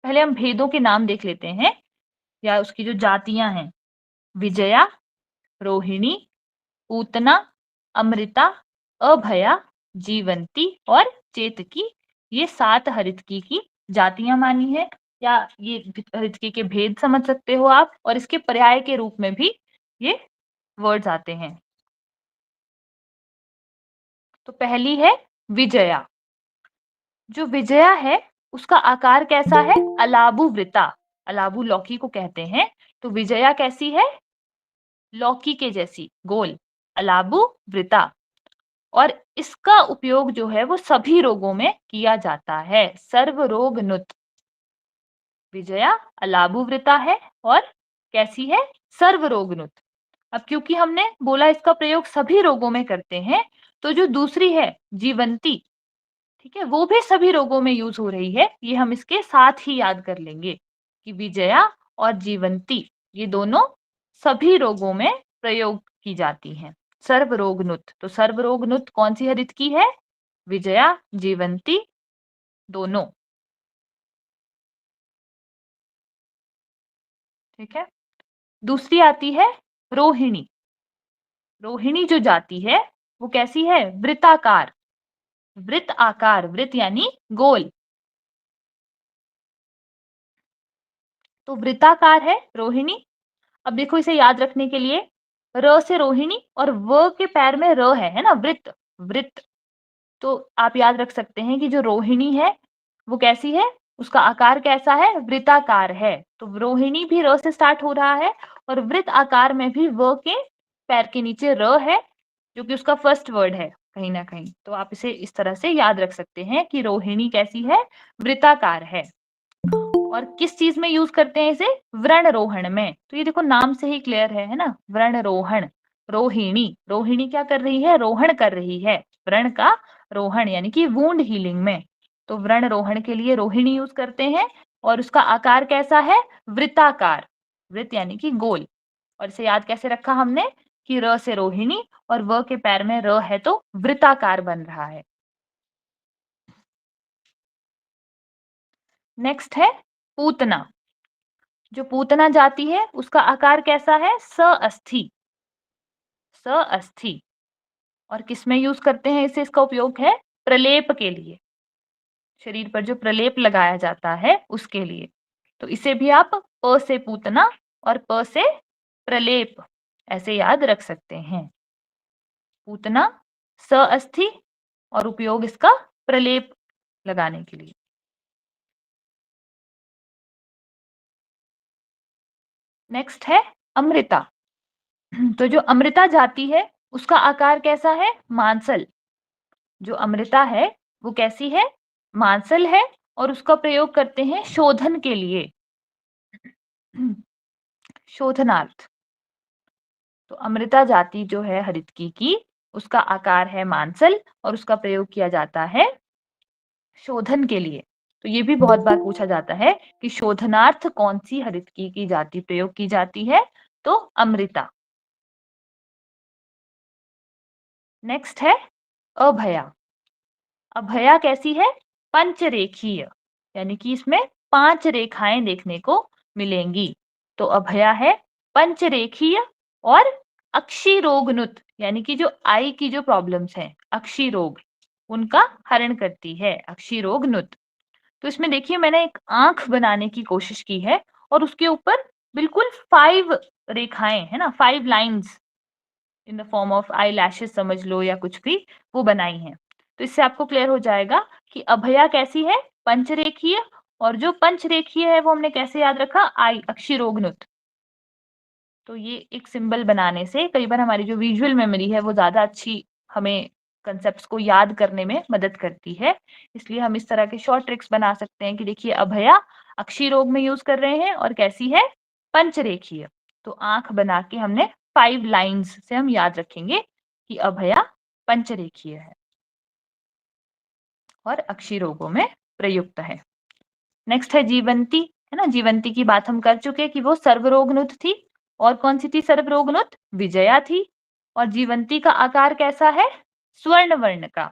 हम भेदों के नाम देख लेते हैं या उसकी जो जातियां हैं। विजया, रोहिणी, पूतना, अमृता, अभया, जीवंती और चेतकी, ये 7 हरितकी की जातियां मानी है या ये हरितकी के भेद समझ सकते हो आप और इसके पर्याय के रूप में भी ये वर्ड्स आते हैं। तो पहली है विजया। जो विजया है उसका आकार कैसा है? अलाबु वृता। अलाबु लौकी को कहते हैं, तो विजया कैसी है? लौकी के जैसी गोल, अलाबु वृता। और इसका उपयोग जो है वो सभी रोगों में किया जाता है, सर्व रोग नुत। विजया अलाभुवृता है और कैसी है? सर्व रोग नुत। अब क्योंकि हमने बोला इसका प्रयोग सभी रोगों में करते हैं, तो जो दूसरी है जीवंती, ठीक है, वो भी सभी रोगों में यूज हो रही है। ये हम इसके साथ ही याद कर लेंगे कि विजया और जीवंती ये दोनों सभी रोगों में प्रयोग की जाती हैं। सर्वरोगनुत, तो सर्वरोगनुत कौन सी हरित की है? विजया, जीवंती दोनों। ठीक है। दूसरी आती है रोहिणी। रोहिणी जो जाति है वो कैसी है? वृत्ताकार। वृत्त आकार, वृत्त यानी गोल, तो वृत्ताकार है रोहिणी। अब देखो इसे याद रखने के लिए र से रोहिणी और व के पैर में र है ना, वृत्त, वृत्त। तो आप याद रख सकते हैं कि जो रोहिणी है वो कैसी है, उसका आकार कैसा है? वृत्ताकार है। तो रोहिणी भी र से स्टार्ट हो रहा है और वृत्त आकार में भी व के पैर के नीचे र है जो कि उसका फर्स्ट वर्ड है कहीं ना कहीं। तो आप इसे इस तरह से याद रख सकते हैं कि रोहिणी कैसी है? वृत्ताकार है। और किस चीज में यूज करते हैं इसे? व्रणरोहण में। तो ये देखो नाम से ही क्लियर है ना, व्रणरोहण। रोहिणी, रोहिणी क्या कर रही है? रोहण कर रही है, व्रण का रोहण यानी कि वुंड हीलिंग में। तो व्रण रोहण के लिए रोहिणी यूज करते हैं और उसका आकार कैसा है? वृत्ताकार, वृत्त यानी कि गोल। और इसे याद कैसे रखा हमने कि र से रोहिणी और व के पैर में र है तो वृत्ताकार बन रहा है। नेक्स्ट है पूतना। जो पूतना जाति है उसका आकार कैसा है? सअस्थि, सअस्थि। और किसमें यूज करते हैं इसे? इसका उपयोग है प्रलेप के लिए, शरीर पर जो प्रलेप लगाया जाता है उसके लिए। तो इसे भी आप प से पूतना और प से प्रलेप ऐसे याद रख सकते हैं। पूतना, सअस्थि और उपयोग इसका प्रलेप लगाने के लिए। नेक्स्ट है अमृता। तो जो अमृता जाति है उसका आकार कैसा है? मांसल। जो अमृता है वो कैसी है? मांसल है और उसका प्रयोग करते हैं शोधन के लिए, शोधनार्थ। तो अमृता जाति जो है हरितकी की उसका आकार है मांसल और उसका प्रयोग किया जाता है शोधन के लिए। तो ये भी बहुत बार पूछा जाता है कि शोधनार्थ कौन सी हरितकी की जाति प्रयोग की जाती है? तो अमृता। नेक्स्ट है अभया। अभया कैसी है? पंचरेखीय, यानी कि इसमें 5 रेखाएं देखने को मिलेंगी। तो अभया है पंचरेखीय और अक्षी रोगनुत, यानी कि जो आई की जो प्रॉब्लम्स हैं अक्षी रोग उनका हरण करती है, अक्षी रोगनुत। तो इसमें देखिए मैंने एक आंख बनाने की कोशिश की है और उसके ऊपर बिल्कुल 5 रेखाएं है ना, 5 lines in the form of eye lashes समझ लो या कुछ भी, वो बनाई हैं। तो इससे आपको क्लियर हो जाएगा कि अभया कैसी है? पंचरेखीय। और जो पंचरेखीय है वो हमने कैसे याद रखा? आई, अक्षिरोगनुत। तो ये एक सिंबल बनाने से कई बार हमारी जो विजुअल मेमोरी है वो ज्यादा अच्छी हमें कंसेप्ट्स को याद करने में मदद करती है। इसलिए हम इस तरह के शॉर्ट ट्रिक्स बना सकते हैं कि देखिए अभया अक्षी रोग में यूज कर रहे हैं और कैसी है, पंचरेखीय। तो आंख बना के हमने 5 लाइंस से हम याद रखेंगे कि अभया पंचरेखीय है और अक्षी रोगों में प्रयुक्त है। नेक्स्ट है जीवंती, है ना। जीवंती की बात हम कर चुके कि वो सर्वरोगनुत थी। और कौन सी थी सर्वरोगनुत? विजया थी। और जीवंती का आकार कैसा है? स्वर्ण वर्ण का।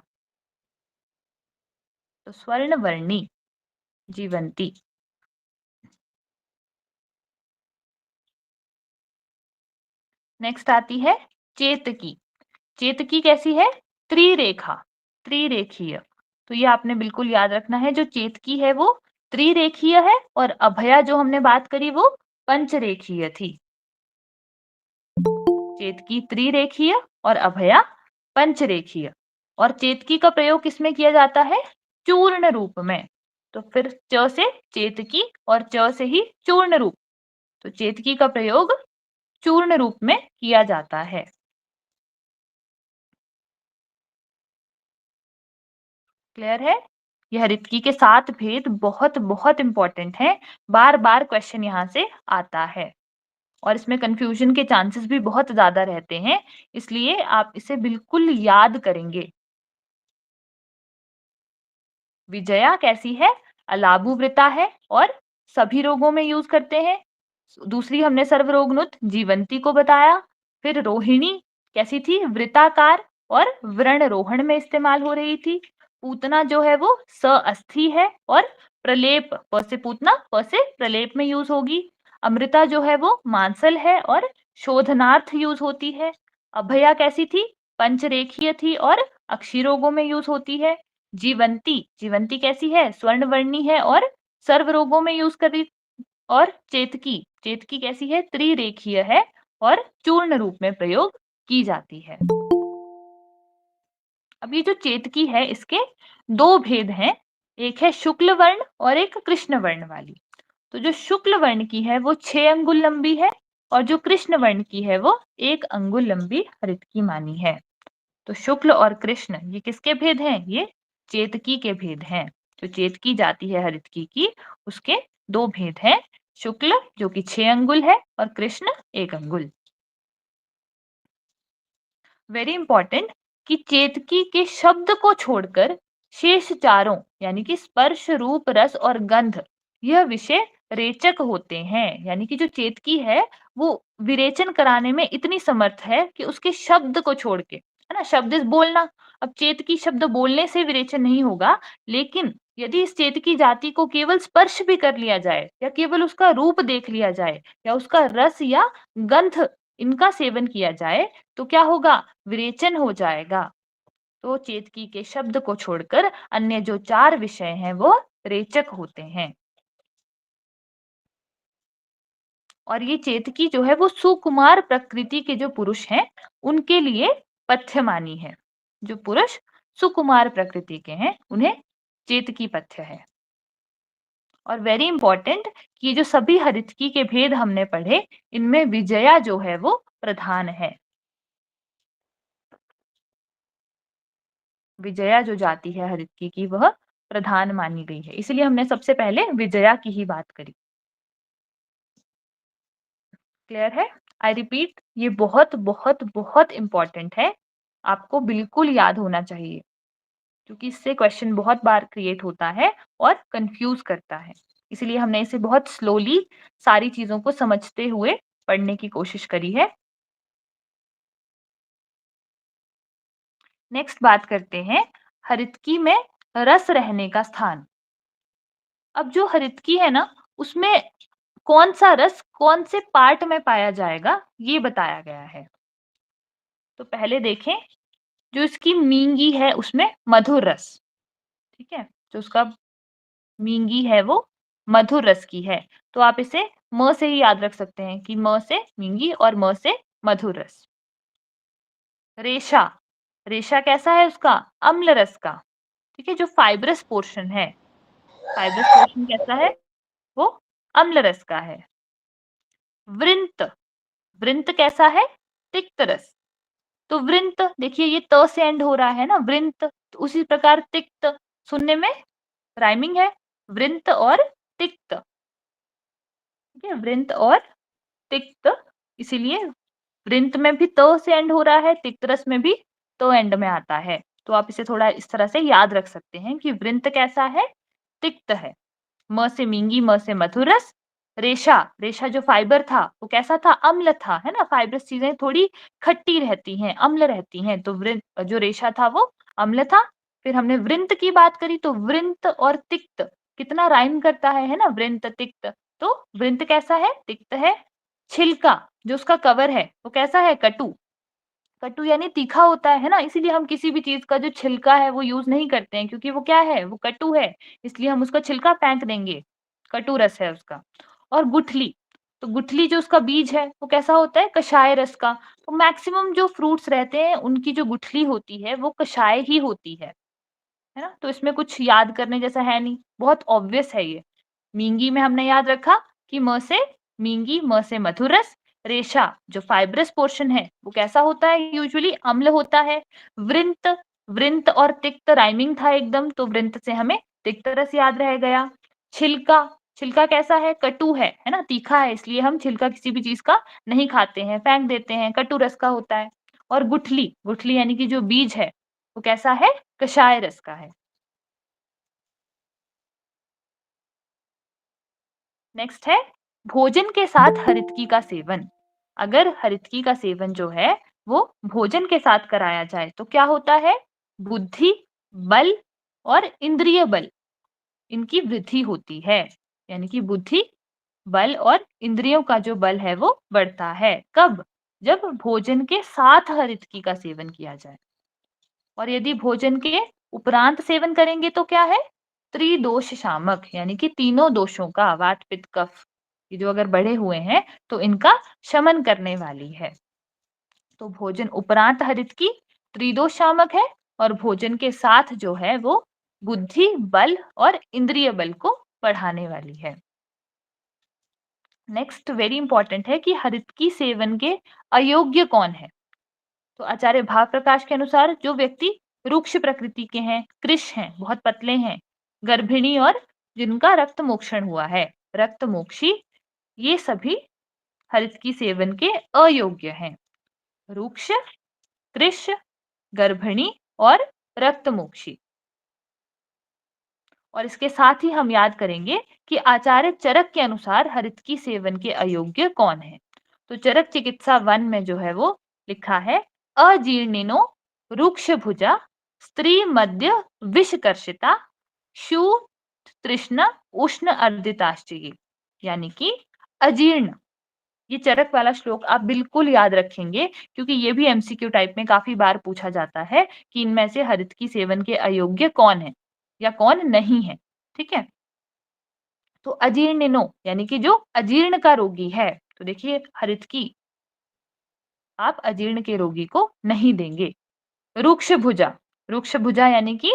तो स्वर्ण वर्णी जीवंती। नेक्स्ट आती है चेतकी। चेतकी कैसी है? त्रिरेखा, त्रिरेखीय। तो ये आपने बिल्कुल याद रखना है, जो चेतकी है वो त्रिरेखीय है और अभया जो हमने बात करी वो पंचरेखीय थी। चेतकी त्रिरेखीय और अभया पंचरेखीय। और चेतकी का प्रयोग किसमें किया जाता है? चूर्ण रूप में। तो फिर च से चेतकी और च से ही चूर्ण रूप। तो चेतकी का प्रयोग चूर्ण रूप में किया जाता है। क्लियर है? यह ऋतकी के 7 भेद बहुत बहुत इंपॉर्टेंट है। बार बार क्वेश्चन यहाँ से आता है और इसमें कंफ्यूजन के चांसेस भी बहुत ज्यादा रहते हैं, इसलिए आप इसे बिल्कुल याद करेंगे। विजया कैसी है? अलाभुवृता है और सभी रोगों में यूज करते हैं। दूसरी हमने सर्वरोगनुत जीवंती को बताया। फिर रोहिणी कैसी थी? वृत्ताकार और व्रणरोहण में इस्तेमाल हो रही थी। पूतना जो है वो सअस्थि है और प्रलेप, प से पूतना, प से प्रलेप में यूज होगी। अमृता जो है वो मांसल है और शोधनार्थ यूज होती है। अभया कैसी थी? पंचरेखीय थी और अक्षी रोगों में यूज होती है। जीवंती, जीवंती कैसी है? स्वर्णवर्णी है और सर्व रोगों में यूज कर रही। और चेतकी, चेतकी कैसी है? त्रिरेखीय है और चूर्ण रूप में प्रयोग की जाती है। अब ये जो चेतकी है इसके 2 भेद हैं, एक है शुक्ल वर्ण और एक कृष्ण वर्ण वाली। तो जो शुक्ल वर्ण की है वो 6 अंगुल लंबी है और जो कृष्ण वर्ण की है वो 1 अंगुल लंबी हरितकी मानी है। तो शुक्ल और कृष्ण ये किसके भेद हैं? ये चेतकी के भेद हैं। जो चेतकी जाति है हरितकी की, उसके 2 भेद हैं, शुक्ल जो कि 6 अंगुल है और कृष्ण 1 अंगुल। वेरी इंपॉर्टेंट कि चेतकी के शब्द को छोड़कर शेष चारों यानी कि स्पर्श, रूप, रस और गंध यह विषय रेचक होते हैं। यानी कि जो चेतकी है वो विरेचन कराने में इतनी समर्थ है कि उसके शब्द को छोड़ के, है ना, शब्द इस बोलना। अब चेतकी शब्द बोलने से विरेचन नहीं होगा, लेकिन यदि इस चेतकी जाति को केवल स्पर्श भी कर लिया जाए या केवल उसका रूप देख लिया जाए या उसका रस या गंध इनका सेवन किया जाए तो क्या होगा? विरेचन हो जाएगा। तो चेतकी के शब्द को छोड़कर अन्य जो 4 विषय हैं वो रेचक होते हैं। और ये चेतकी जो है वो सुकुमार प्रकृति के जो पुरुष हैं उनके लिए पथ्य मानी है। जो पुरुष सुकुमार प्रकृति के हैं उन्हें चेतकी पथ्य है। और वेरी इंपॉर्टेंट कि ये जो सभी हरितकी के भेद हमने पढ़े इनमें विजया जो है वो प्रधान है। विजया जो जाति है हरितकी की वह प्रधान मानी गई है, इसलिए हमने सबसे पहले विजया की ही बात करी। क्लियर है? आई रिपीट, ये बहुत बहुत बहुत इंपॉर्टेंट है, आपको बिल्कुल याद होना चाहिए क्योंकि इससे क्वेश्चन बहुत बार क्रिएट होता है और कंफ्यूज करता है। इसलिए हमने इसे बहुत स्लोली सारी चीजों को समझते हुए पढ़ने की कोशिश करी है। नेक्स्ट बात करते हैं हरितकी में रस रहने का स्थान। अब जो हरितकी है ना उसमें कौन सा रस कौन से पार्ट में पाया जाएगा ये बताया गया है। तो पहले देखें, जो इसकी मींगी है उसमें मधुर रस, ठीक है, जो उसका मींगी है वो मधुर रस की है। तो आप इसे म से ही याद रख सकते हैं कि म से मींगी और म से मधुर रस। रेशा, रेशा कैसा है उसका? अम्ल रस का, ठीक है, जो फाइब्रस पोर्शन है, फाइब्रस पोर्शन कैसा है? वो अम्ल रस का है। वृंत, वृंत कैसा है? तिक्त रस। तो वृंत देखिए ये त से एंड हो रहा है ना वृंत, तो उसी प्रकार तिक्त सुनने में राइमिंग है, वृंत और तिक्त, ठीक है? वृंत और तिक्त, इसीलिए वृंत में भी त से एंड हो रहा है, तिक्त रस में भी त एंड में आता है। तो आप इसे थोड़ा इस तरह से याद रख सकते हैं कि वृंत कैसा है, तिक्त है। म से मींगी, म से मधुर रस। रेशा, रेशा जो फाइबर था वो कैसा था, अम्ल था, है ना? फाइबरस चीजें थोड़ी खट्टी रहती हैं, अम्ल रहती हैं, तो वृंत जो रेशा था वो अम्ल था। फिर हमने वृंत की बात करी, तो वृंत और तिक्त कितना राइम करता है ना? वृंत तिक्त। तो वृंत कैसा है, तिक्त है। छिलका जो उसका कवर है वो कैसा है, कटु। कटु यानी तीखा होता है ना? इसीलिए हम किसी भी चीज का जो छिलका है वो यूज नहीं करते हैं, क्योंकि वो क्या है, वो कटु है, इसलिए हम उसका छिलका फेंक देंगे, कटु रस है उसका। और गुठली, तो गुठली जो उसका बीज है वो कैसा होता है, कषाय रस का। तो मैक्सिमम जो फ्रूट्स रहते हैं उनकी जो गुठली होती है वो कषाय ही होती है ना? तो इसमें कुछ याद करने जैसा है नहीं, बहुत ऑब्वियस है ये। मींगी में हमने याद रखा कि म से मींगी, म से मधुर रस। रेशा जो फाइब्रस पोर्शन है वो कैसा होता है, यूजुअली अम्ल होता है। वृंत, वृंत और तिक्त राइमिंग था एकदम, तो वृंत से हमें तिक्त रस याद रह गया। छिलका, छिलका कैसा है, कटु है ना? तीखा है, इसलिए हम छिलका किसी भी चीज का नहीं खाते हैं, फेंक देते हैं, कटु रस का होता है। और गुठली, गुठली यानी कि जो बीज है वो कैसा है, कषाय रस का है। नेक्स्ट है भोजन के साथ हरितकी का सेवन। अगर हरितकी का सेवन जो है वो भोजन के साथ कराया जाए तो क्या होता है, बुद्धि, बल और इंद्रिय बल, इनकी वृद्धि होती है। यानी कि बुद्धि, बल और इंद्रियों का जो बल है वो बढ़ता है। कब, जब भोजन के साथ हरितकी का सेवन किया जाए। और यदि भोजन के उपरांत सेवन करेंगे तो क्या है, त्रिदोष शामक, यानी कि तीनों दोषों का, वात पित्त कफ, ये जो अगर बढ़े हुए हैं तो इनका शमन करने वाली है। तो भोजन उपरांत हरित की त्रिदोष शामक है, और भोजन के साथ जो है वो बुद्धि, बल और इंद्रिय बल को बढ़ाने वाली है। नेक्स्ट वेरी इंपॉर्टेंट है कि हरितकी सेवन के अयोग्य कौन है। तो आचार्य भाव प्रकाश के अनुसार जो व्यक्ति रुक्ष प्रकृति के हैं, कृश हैं, बहुत पतले हैं, गर्भिणी और जिनका रक्त मोक्षण हुआ है, रक्त मोक्षी, ये सभी हरित की सेवन के अयोग्य हैं। रुक्ष, कृश, गर्भिणी और रक्त मोक्षी। और इसके साथ ही हम याद करेंगे कि आचार्य चरक के अनुसार हरितकी सेवन के अयोग्य कौन है। तो चरक चिकित्सा वन में जो है वो लिखा है, अजीर्णिनो रुक्ष भुजा स्त्री मध्य विषकर्षिता शु तृष्ण उष्ण अर्दिताश्चर्य, यानी कि अजीर्ण। ये चरक वाला श्लोक आप बिल्कुल याद रखेंगे, क्योंकि ये भी एमसीक्यू टाइप में काफी बार पूछा जाता है कि इनमें से हरित की सेवन के अयोग्य कौन है या कौन नहीं है। ठीक है, तो अजीर्णिनो यानी कि जो अजीर्ण का रोगी है, तो देखिए हरित की आप अजीर्ण के रोगी को नहीं देंगे। रुक्ष भुजा, रुक्ष भुजा यानी कि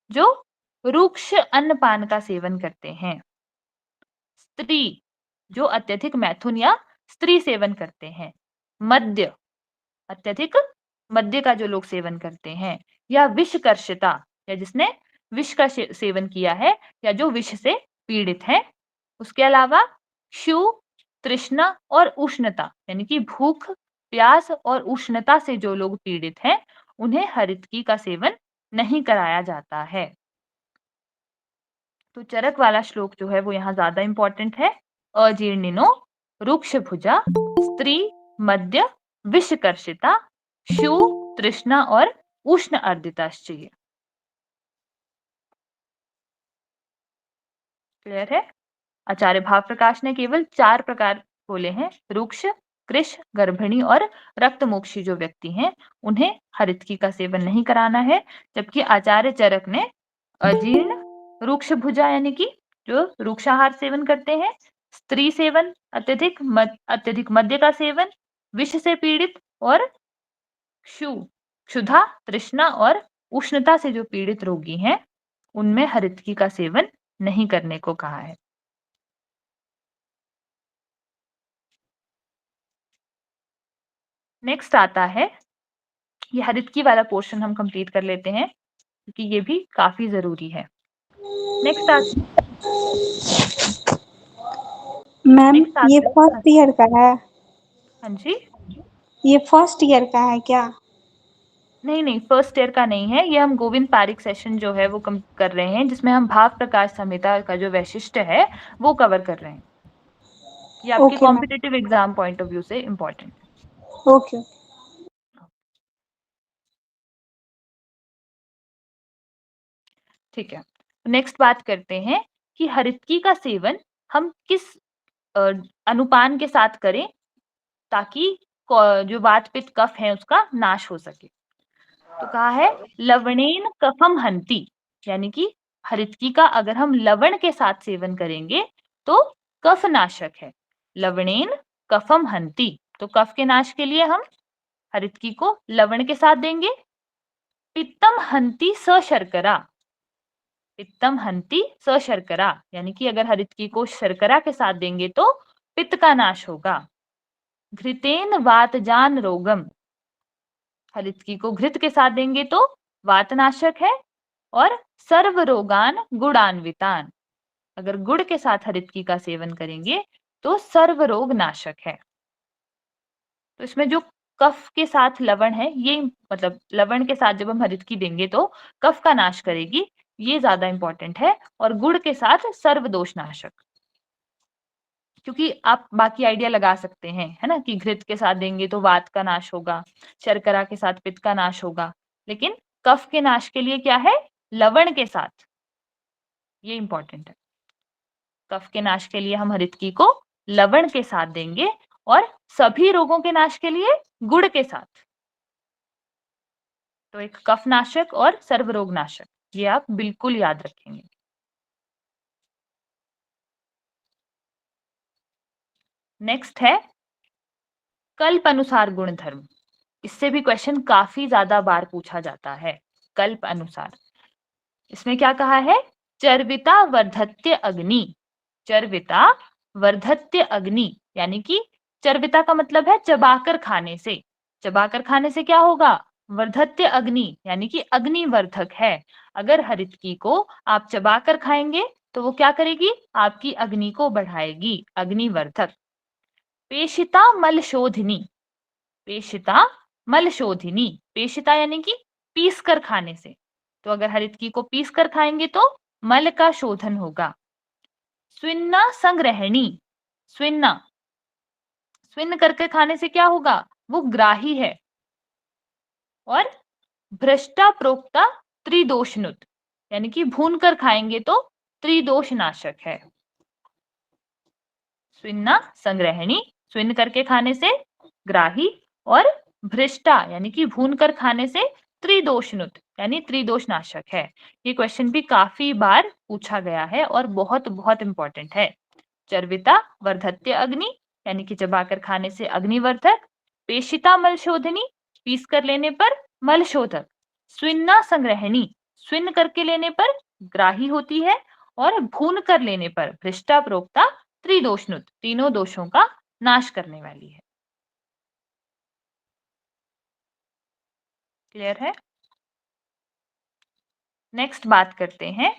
जो रुक्ष अन्नपान का सेवन करते हैं। स्त्री, जो अत्यधिक मैथुन या स्त्री सेवन करते हैं। मद्य, अत्यधिक मद्य का जो लोग सेवन करते हैं। या विषकर्षिता, या जिसने विष का सेवन किया है या जो विष से पीड़ित है। उसके अलावा शु, तृष्णा और उष्णता, यानी कि भूख, प्यास और उष्णता से जो लोग पीड़ित हैं उन्हें हरितकी का सेवन नहीं कराया जाता है। तो चरक वाला श्लोक जो है वो यहाँ ज्यादा इंपॉर्टेंट है। अजीर्णिनो रुक्ष भुजा स्त्री मध्य विषकर्षिता शु तृष्णा और उष्ण अर्दिताश्चर्य। क्लियर है? आचार्य भाव प्रकाश ने केवल 4 प्रकार बोले हैं, रुक्ष, कृश, गर्भिणी और रक्तमोक्षी जो व्यक्ति हैं उन्हें हरितकी का सेवन नहीं कराना है। जबकि आचार्य चरक ने अजीर्ण, रुक्ष भुजा यानी कि जो रुक्षाहार सेवन करते हैं, स्त्री सेवन, अत्यधिक मद्य का सेवन, विष से पीड़ित और क्षु, क्षुधा, तृष्णा और उष्णता से जो पीड़ित रोगी हैं उनमें हरितकी का सेवन नहीं करने को कहा है। नेक्स्ट आता है ये हरितकी वाला पोर्शन हम कंप्लीट कर लेते हैं क्योंकि ये भी काफी जरूरी है। नेक्स्ट मैम ये आते फर्स्ट ईयर का है? हाँ जी, ये फर्स्ट ईयर का है क्या? नहीं फर्स्ट ईयर का नहीं है, ये हम गोविंद पारिक सेशन जो है वो कम कर रहे हैं, जिसमें हम भाव प्रकाश संहिता का जो वैशिष्ट्य है वो कवर कर रहे हैं। ये आपके okay ma'am. Competitive exam point of view से इम्पोर्टेंट है। ओके। ठीक है, नेक्स्ट बात करते हैं कि हरितकी का सेवन हम किस अनुपान के साथ करें ताकि जो वात पित्त कफ है उसका नाश हो सके। तो कहा है लवणेन कफम हंति, यानी कि हरितकी का अगर हम लवण के साथ सेवन करेंगे तो कफ नाशक है। लवणेन कफम हंति, तो कफ के नाश के लिए हम हरितकी को लवण के साथ देंगे। पित्तम हंति सशर्करा, पित्तम हंति सशर्करा, यानी कि अगर हरितकी को शर्करा के साथ देंगे तो पित्त का नाश होगा। घृतेन वातजान रोगम, हरितकी को घृत के साथ देंगे तो वातनाशक है। और सर्व रोगान गुणान्वितान, अगर गुड़ के साथ हरितकी का सेवन करेंगे तो सर्व रोग नाशक है। तो इसमें जो कफ के साथ लवण है, ये मतलब लवण के साथ जब हम हरितकी देंगे तो कफ का नाश करेगी, ये ज्यादा इंपॉर्टेंट है। और गुड़ के साथ सर्व दोष नाशक, क्योंकि आप बाकी आइडिया लगा सकते हैं, है ना, कि घृत के साथ देंगे तो वात का नाश होगा, शर्करा के साथ पित्त का नाश होगा, लेकिन कफ के नाश के लिए क्या है, लवण के साथ, ये इंपॉर्टेंट है। कफ के नाश के लिए हम हरितकी को लवण के साथ देंगे और सभी रोगों के नाश के लिए गुड़ के साथ। तो एक कफ नाशक और सर्वरोग नाशक, ये आप बिल्कुल याद रखेंगे। नेक्स्ट है कल्प अनुसार गुणधर्म। इससे भी क्वेश्चन काफी ज्यादा बार पूछा जाता है। कल्प अनुसार, इसमें क्या कहा है, चर्विता वर्धत्य अग्नि, चर्विता वर्धत्य अग्नि, यानी कि चर्विता का मतलब है चबाकर खाने से। चबाकर खाने से क्या होगा, वर्धत्य अग्नि, यानी कि अग्निवर्धक है। अगर हरितकी को आप चबाकर खाएंगे तो वो क्या करेगी, आपकी अग्नि को बढ़ाएगी, अग्निवर्धक। पेशिता मलशोधिनी, पेशिता मलशोधिनी, पेशिता यानी कि पीस कर खाने से, तो अगर हरितकी को पीस कर खाएंगे तो मल का शोधन होगा। स्विन्ना संग्रहणी, स्विन्ना, स्विन्न करके खाने से क्या होगा, वो ग्राही है। और भ्रष्टा प्रोक्ता त्रिदोषनुत, यानी कि भून कर खाएंगे तो त्रिदोष नाशक है। स्विन्ना संग्रहणी, स्विन्न करके खाने से ग्राही, और भ्रष्टा यानी कि भून कर खाने से त्रिदोषनुत यानी त्रिदोष नाशक है। ये क्वेश्चन भी काफी बार पूछा गया है और बहुत बहुत इंपॉर्टेंट है। चर्विता वर्धत्य अग्नि, यानी कि चबाकर खाने से अग्निवर्धक। पेशिता मलशोधनी, पीस कर लेने पर मलशोधक। स्विन्ना संग्रहणी, स्विन्न करके लेने पर ग्राही होती है। और भून कर लेने पर भ्रष्टा प्रोक्ता त्रिदोषनुत, तीनों दोषों का नाश करने वाली है। क्लियर है? नेक्स्ट बात करते हैं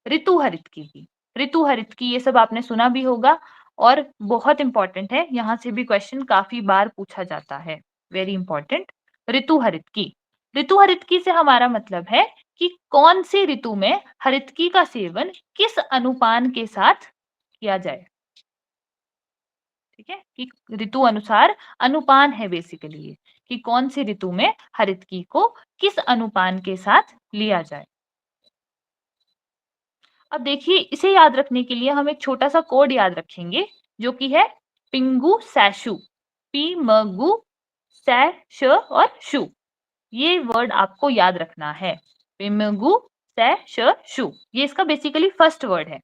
ऋतु हरितकी की। ऋतु हरितकी ये सब आपने सुना भी होगा और बहुत इंपॉर्टेंट है, यहां से भी क्वेश्चन काफी बार पूछा जाता है। वेरी इंपॉर्टेंट, ऋतु हरितकी। ऋतु हरितकी से हमारा मतलब है कि कौन सी ऋतु में हरितकी का सेवन किस अनुपान के साथ किया जाए। ठीक है, कि ऋतु अनुसार अनुपान है बेसिकली, कि कौन सी ऋतु में हरितकी को किस अनुपान के साथ लिया जाए। अब देखिए, इसे याद रखने के लिए हम एक छोटा सा कोड याद रखेंगे जो कि है पिंगु सैशु, पी म गु सै श और शु, ये वर्ड आपको याद रखना है। पिमगु सै श शु, ये इसका बेसिकली फर्स्ट वर्ड है,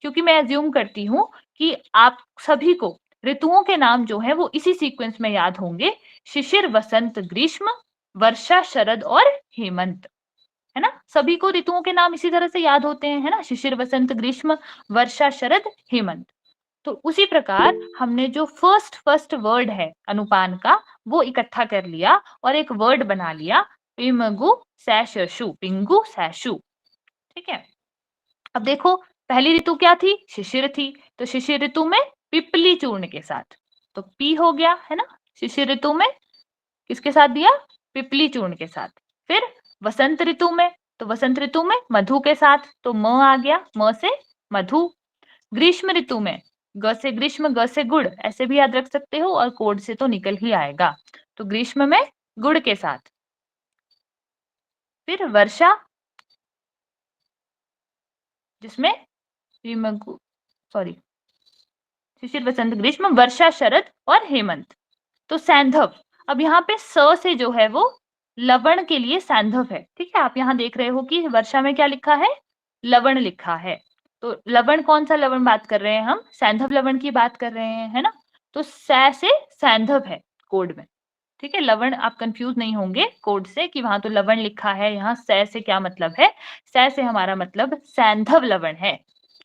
क्योंकि मैं एज्यूम करती हूँ कि आप सभी को ऋतुओं के नाम जो है वो इसी सीक्वेंस में याद होंगे, शिशिर वसंत ग्रीष्म, वर्षा शरद और हेमंत, है ना। सभी को ऋतुओं के नाम इसी तरह से याद होते हैं, है ना, शिशिर वसंत ग्रीष्म वर्षा शरद हेमंत। तो उसी प्रकार हमने जो फर्स्ट वर्ड है अनुपान का वो इकट्ठा कर लिया और एक वर्ड बना लिया, पिमगु सैशु, पिंगु सैशु। ठीक है, अब देखो पहली ऋतु क्या थी, शिशिर थी, तो शिशिर ऋतु में पिपली चूर्ण के साथ, तो पी हो गया है ना, शिशिर ऋतु में किसके साथ दिया, पिपली चूर्ण के साथ। फिर वसंत ऋतु में, तो वसंत ऋतु में मधु के साथ, तो म आ गया, म से मधु। ग्रीष्म ऋतु में ग से ग्रीष्म, ग से गुड़, ऐसे भी याद रख सकते हो, और कोड से तो निकल ही आएगा, तो ग्रीष्म में गुड़ के साथ। फिर वर्षा, जिसमें सॉरी शिशिर वसंत ग्रीष्म, वर्षा शरद और हेमंत, तो सैंधव। अब यहाँ पे स से जो है वो लवण के लिए सैंधव है। ठीक है, आप यहाँ देख रहे हो कि वर्षा में क्या लिखा है, लवण लिखा है, तो लवण कौन सा लवण बात कर रहे हैं हम, सैंधव लवण की बात कर रहे हैं, है ना, तो सै से सैंधव है कोड में। ठीक है, लवण आप कंफ्यूज नहीं होंगे कोड से कि वहां तो लवण लिखा है, यहाँ सै से क्या मतलब है, सै से हमारा मतलब सैंधव लवण है।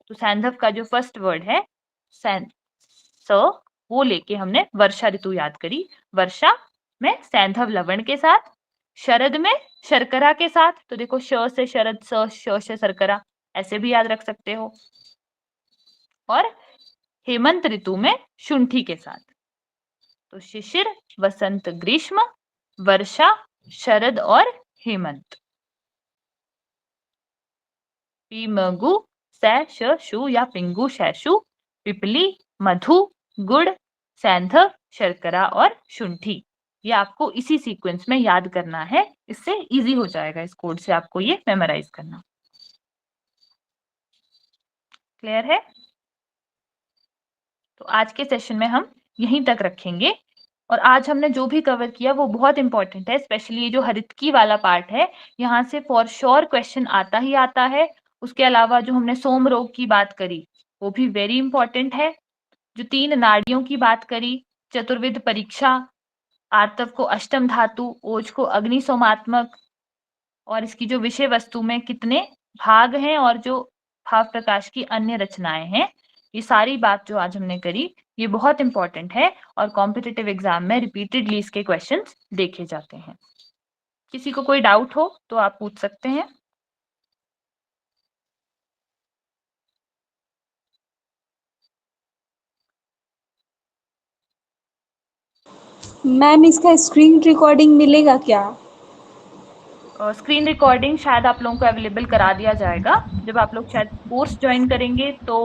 तो सैंधव का जो फर्स्ट वर्ड है स, वो लेके हमने वर्षा ऋतु याद करी। वर्षा में सैंधव लवण के साथ, शरद में शर्करा के साथ, तो देखो श से शरद, श से शर्करा, ऐसे भी याद रख सकते हो, और हेमंत ऋतु में शुंठी के साथ। तो शिशिर, वसंत, ग्रीष्म, वर्षा, शरद और हेमंत। पिमगु सैशु या पिंगु शैशु, पिपली, मधु, गुड़, सैंधव, शर्करा और शुंठी। ये आपको इसी सीक्वेंस में याद करना है, इससे इजी हो जाएगा इस कोड से आपको ये मेमोराइज करना। क्लियर है? तो आज के सेशन में हम यहीं तक रखेंगे, और आज हमने जो भी कवर किया वो बहुत इंपॉर्टेंट है, स्पेशली ये जो हरितकी वाला पार्ट है, यहाँ से फॉर श्योर क्वेश्चन आता ही आता है। उसके अलावा जो हमने सोम रोग की बात करी वो भी वेरी इंपॉर्टेंट है, जो 3 नाड़ियों की बात करी, चतुर्विध परीक्षा, आर्तव को अष्टम धातु, ओज को अग्नि सोमात्मक, और इसकी जो विषय वस्तु में कितने भाग हैं और जो भाव प्रकाश की अन्य रचनाएं हैं, ये सारी बात जो आज हमने करी ये बहुत इंपॉर्टेंट है, और कॉम्पिटिटिव एग्जाम में रिपीटेडली इसके क्वेश्चंस देखे जाते हैं। किसी को कोई डाउट हो तो आप पूछ सकते हैं। मैम इसका स्क्रीन रिकॉर्डिंग मिलेगा क्या? स्क्रीन रिकॉर्डिंग शायद आप लोगों को अवेलेबल करा दिया जाएगा, जब आप लोग शायद कोर्स ज्वाइन करेंगे तो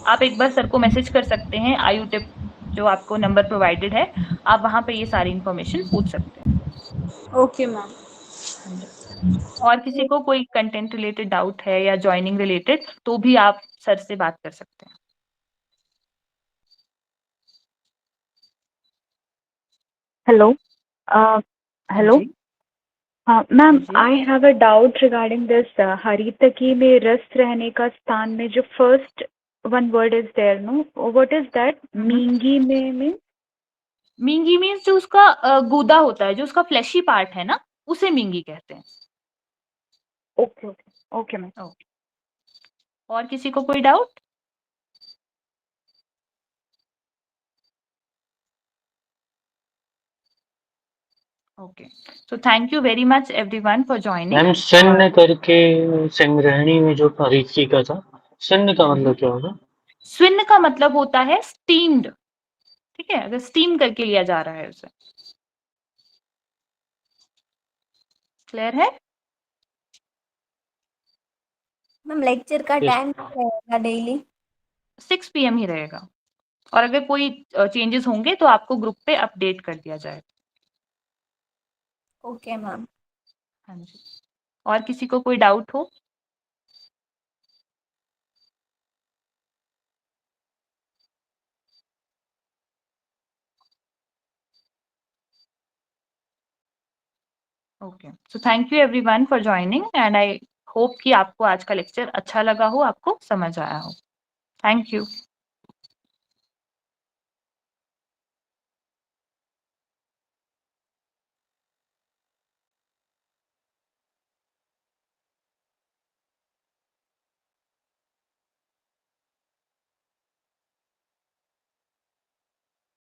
आप एक बार सर को मैसेज कर सकते हैं, आयु टिप जो आपको नंबर प्रोवाइडेड है, आप वहां पे ये सारी इंफॉर्मेशन पूछ सकते हैं। Okay ma'am. हाँ जी। और किसी को कोई कंटेंट रिलेटेड डाउट है या ज्वाइनिंग रिलेटेड, तो भी आप सर से बात कर सकते हैं। Hello. हाँ Hello. जी, Ma'am, कीजिए। I have a doubt regarding this Haritaki में रस रहने का स्थान में जो first one word is there, no? What is that? मींगी में means? मींगी मीन्स जो उसका गूदा होता है, जो उसका फ्लैशी पार्ट है ना, उसे मींगी कहते हैं। Okay, okay, okay, ma'am. Okay, और किसी को कोई doubt? Okay, so thank you very much everyone for joining. Ma'am सन्न करके संग्रहणी में जो परीक्षी का था, सन्न का मतलब क्या होगा? स्विन का मतलब होता है स्टीम्ड। ठीक है, अगर स्टीम करके लिया जा रहा है उसे। क्लियर है? मैम लेक्चर का Yes. टाइम रहेगा डेली? 6 PM ही रहेगा, और अगर कोई चेंजेस होंगे तो आपको ग्रुप पे अपडेट कर दिया जाएगा। Okay ma'am. हाँ जी, और किसी को कोई डाउट हो? Okay, so thank you everyone for joining, and I hope कि आपको आज का लेक्चर अच्छा लगा हो, आपको समझ आया हो। Thank you.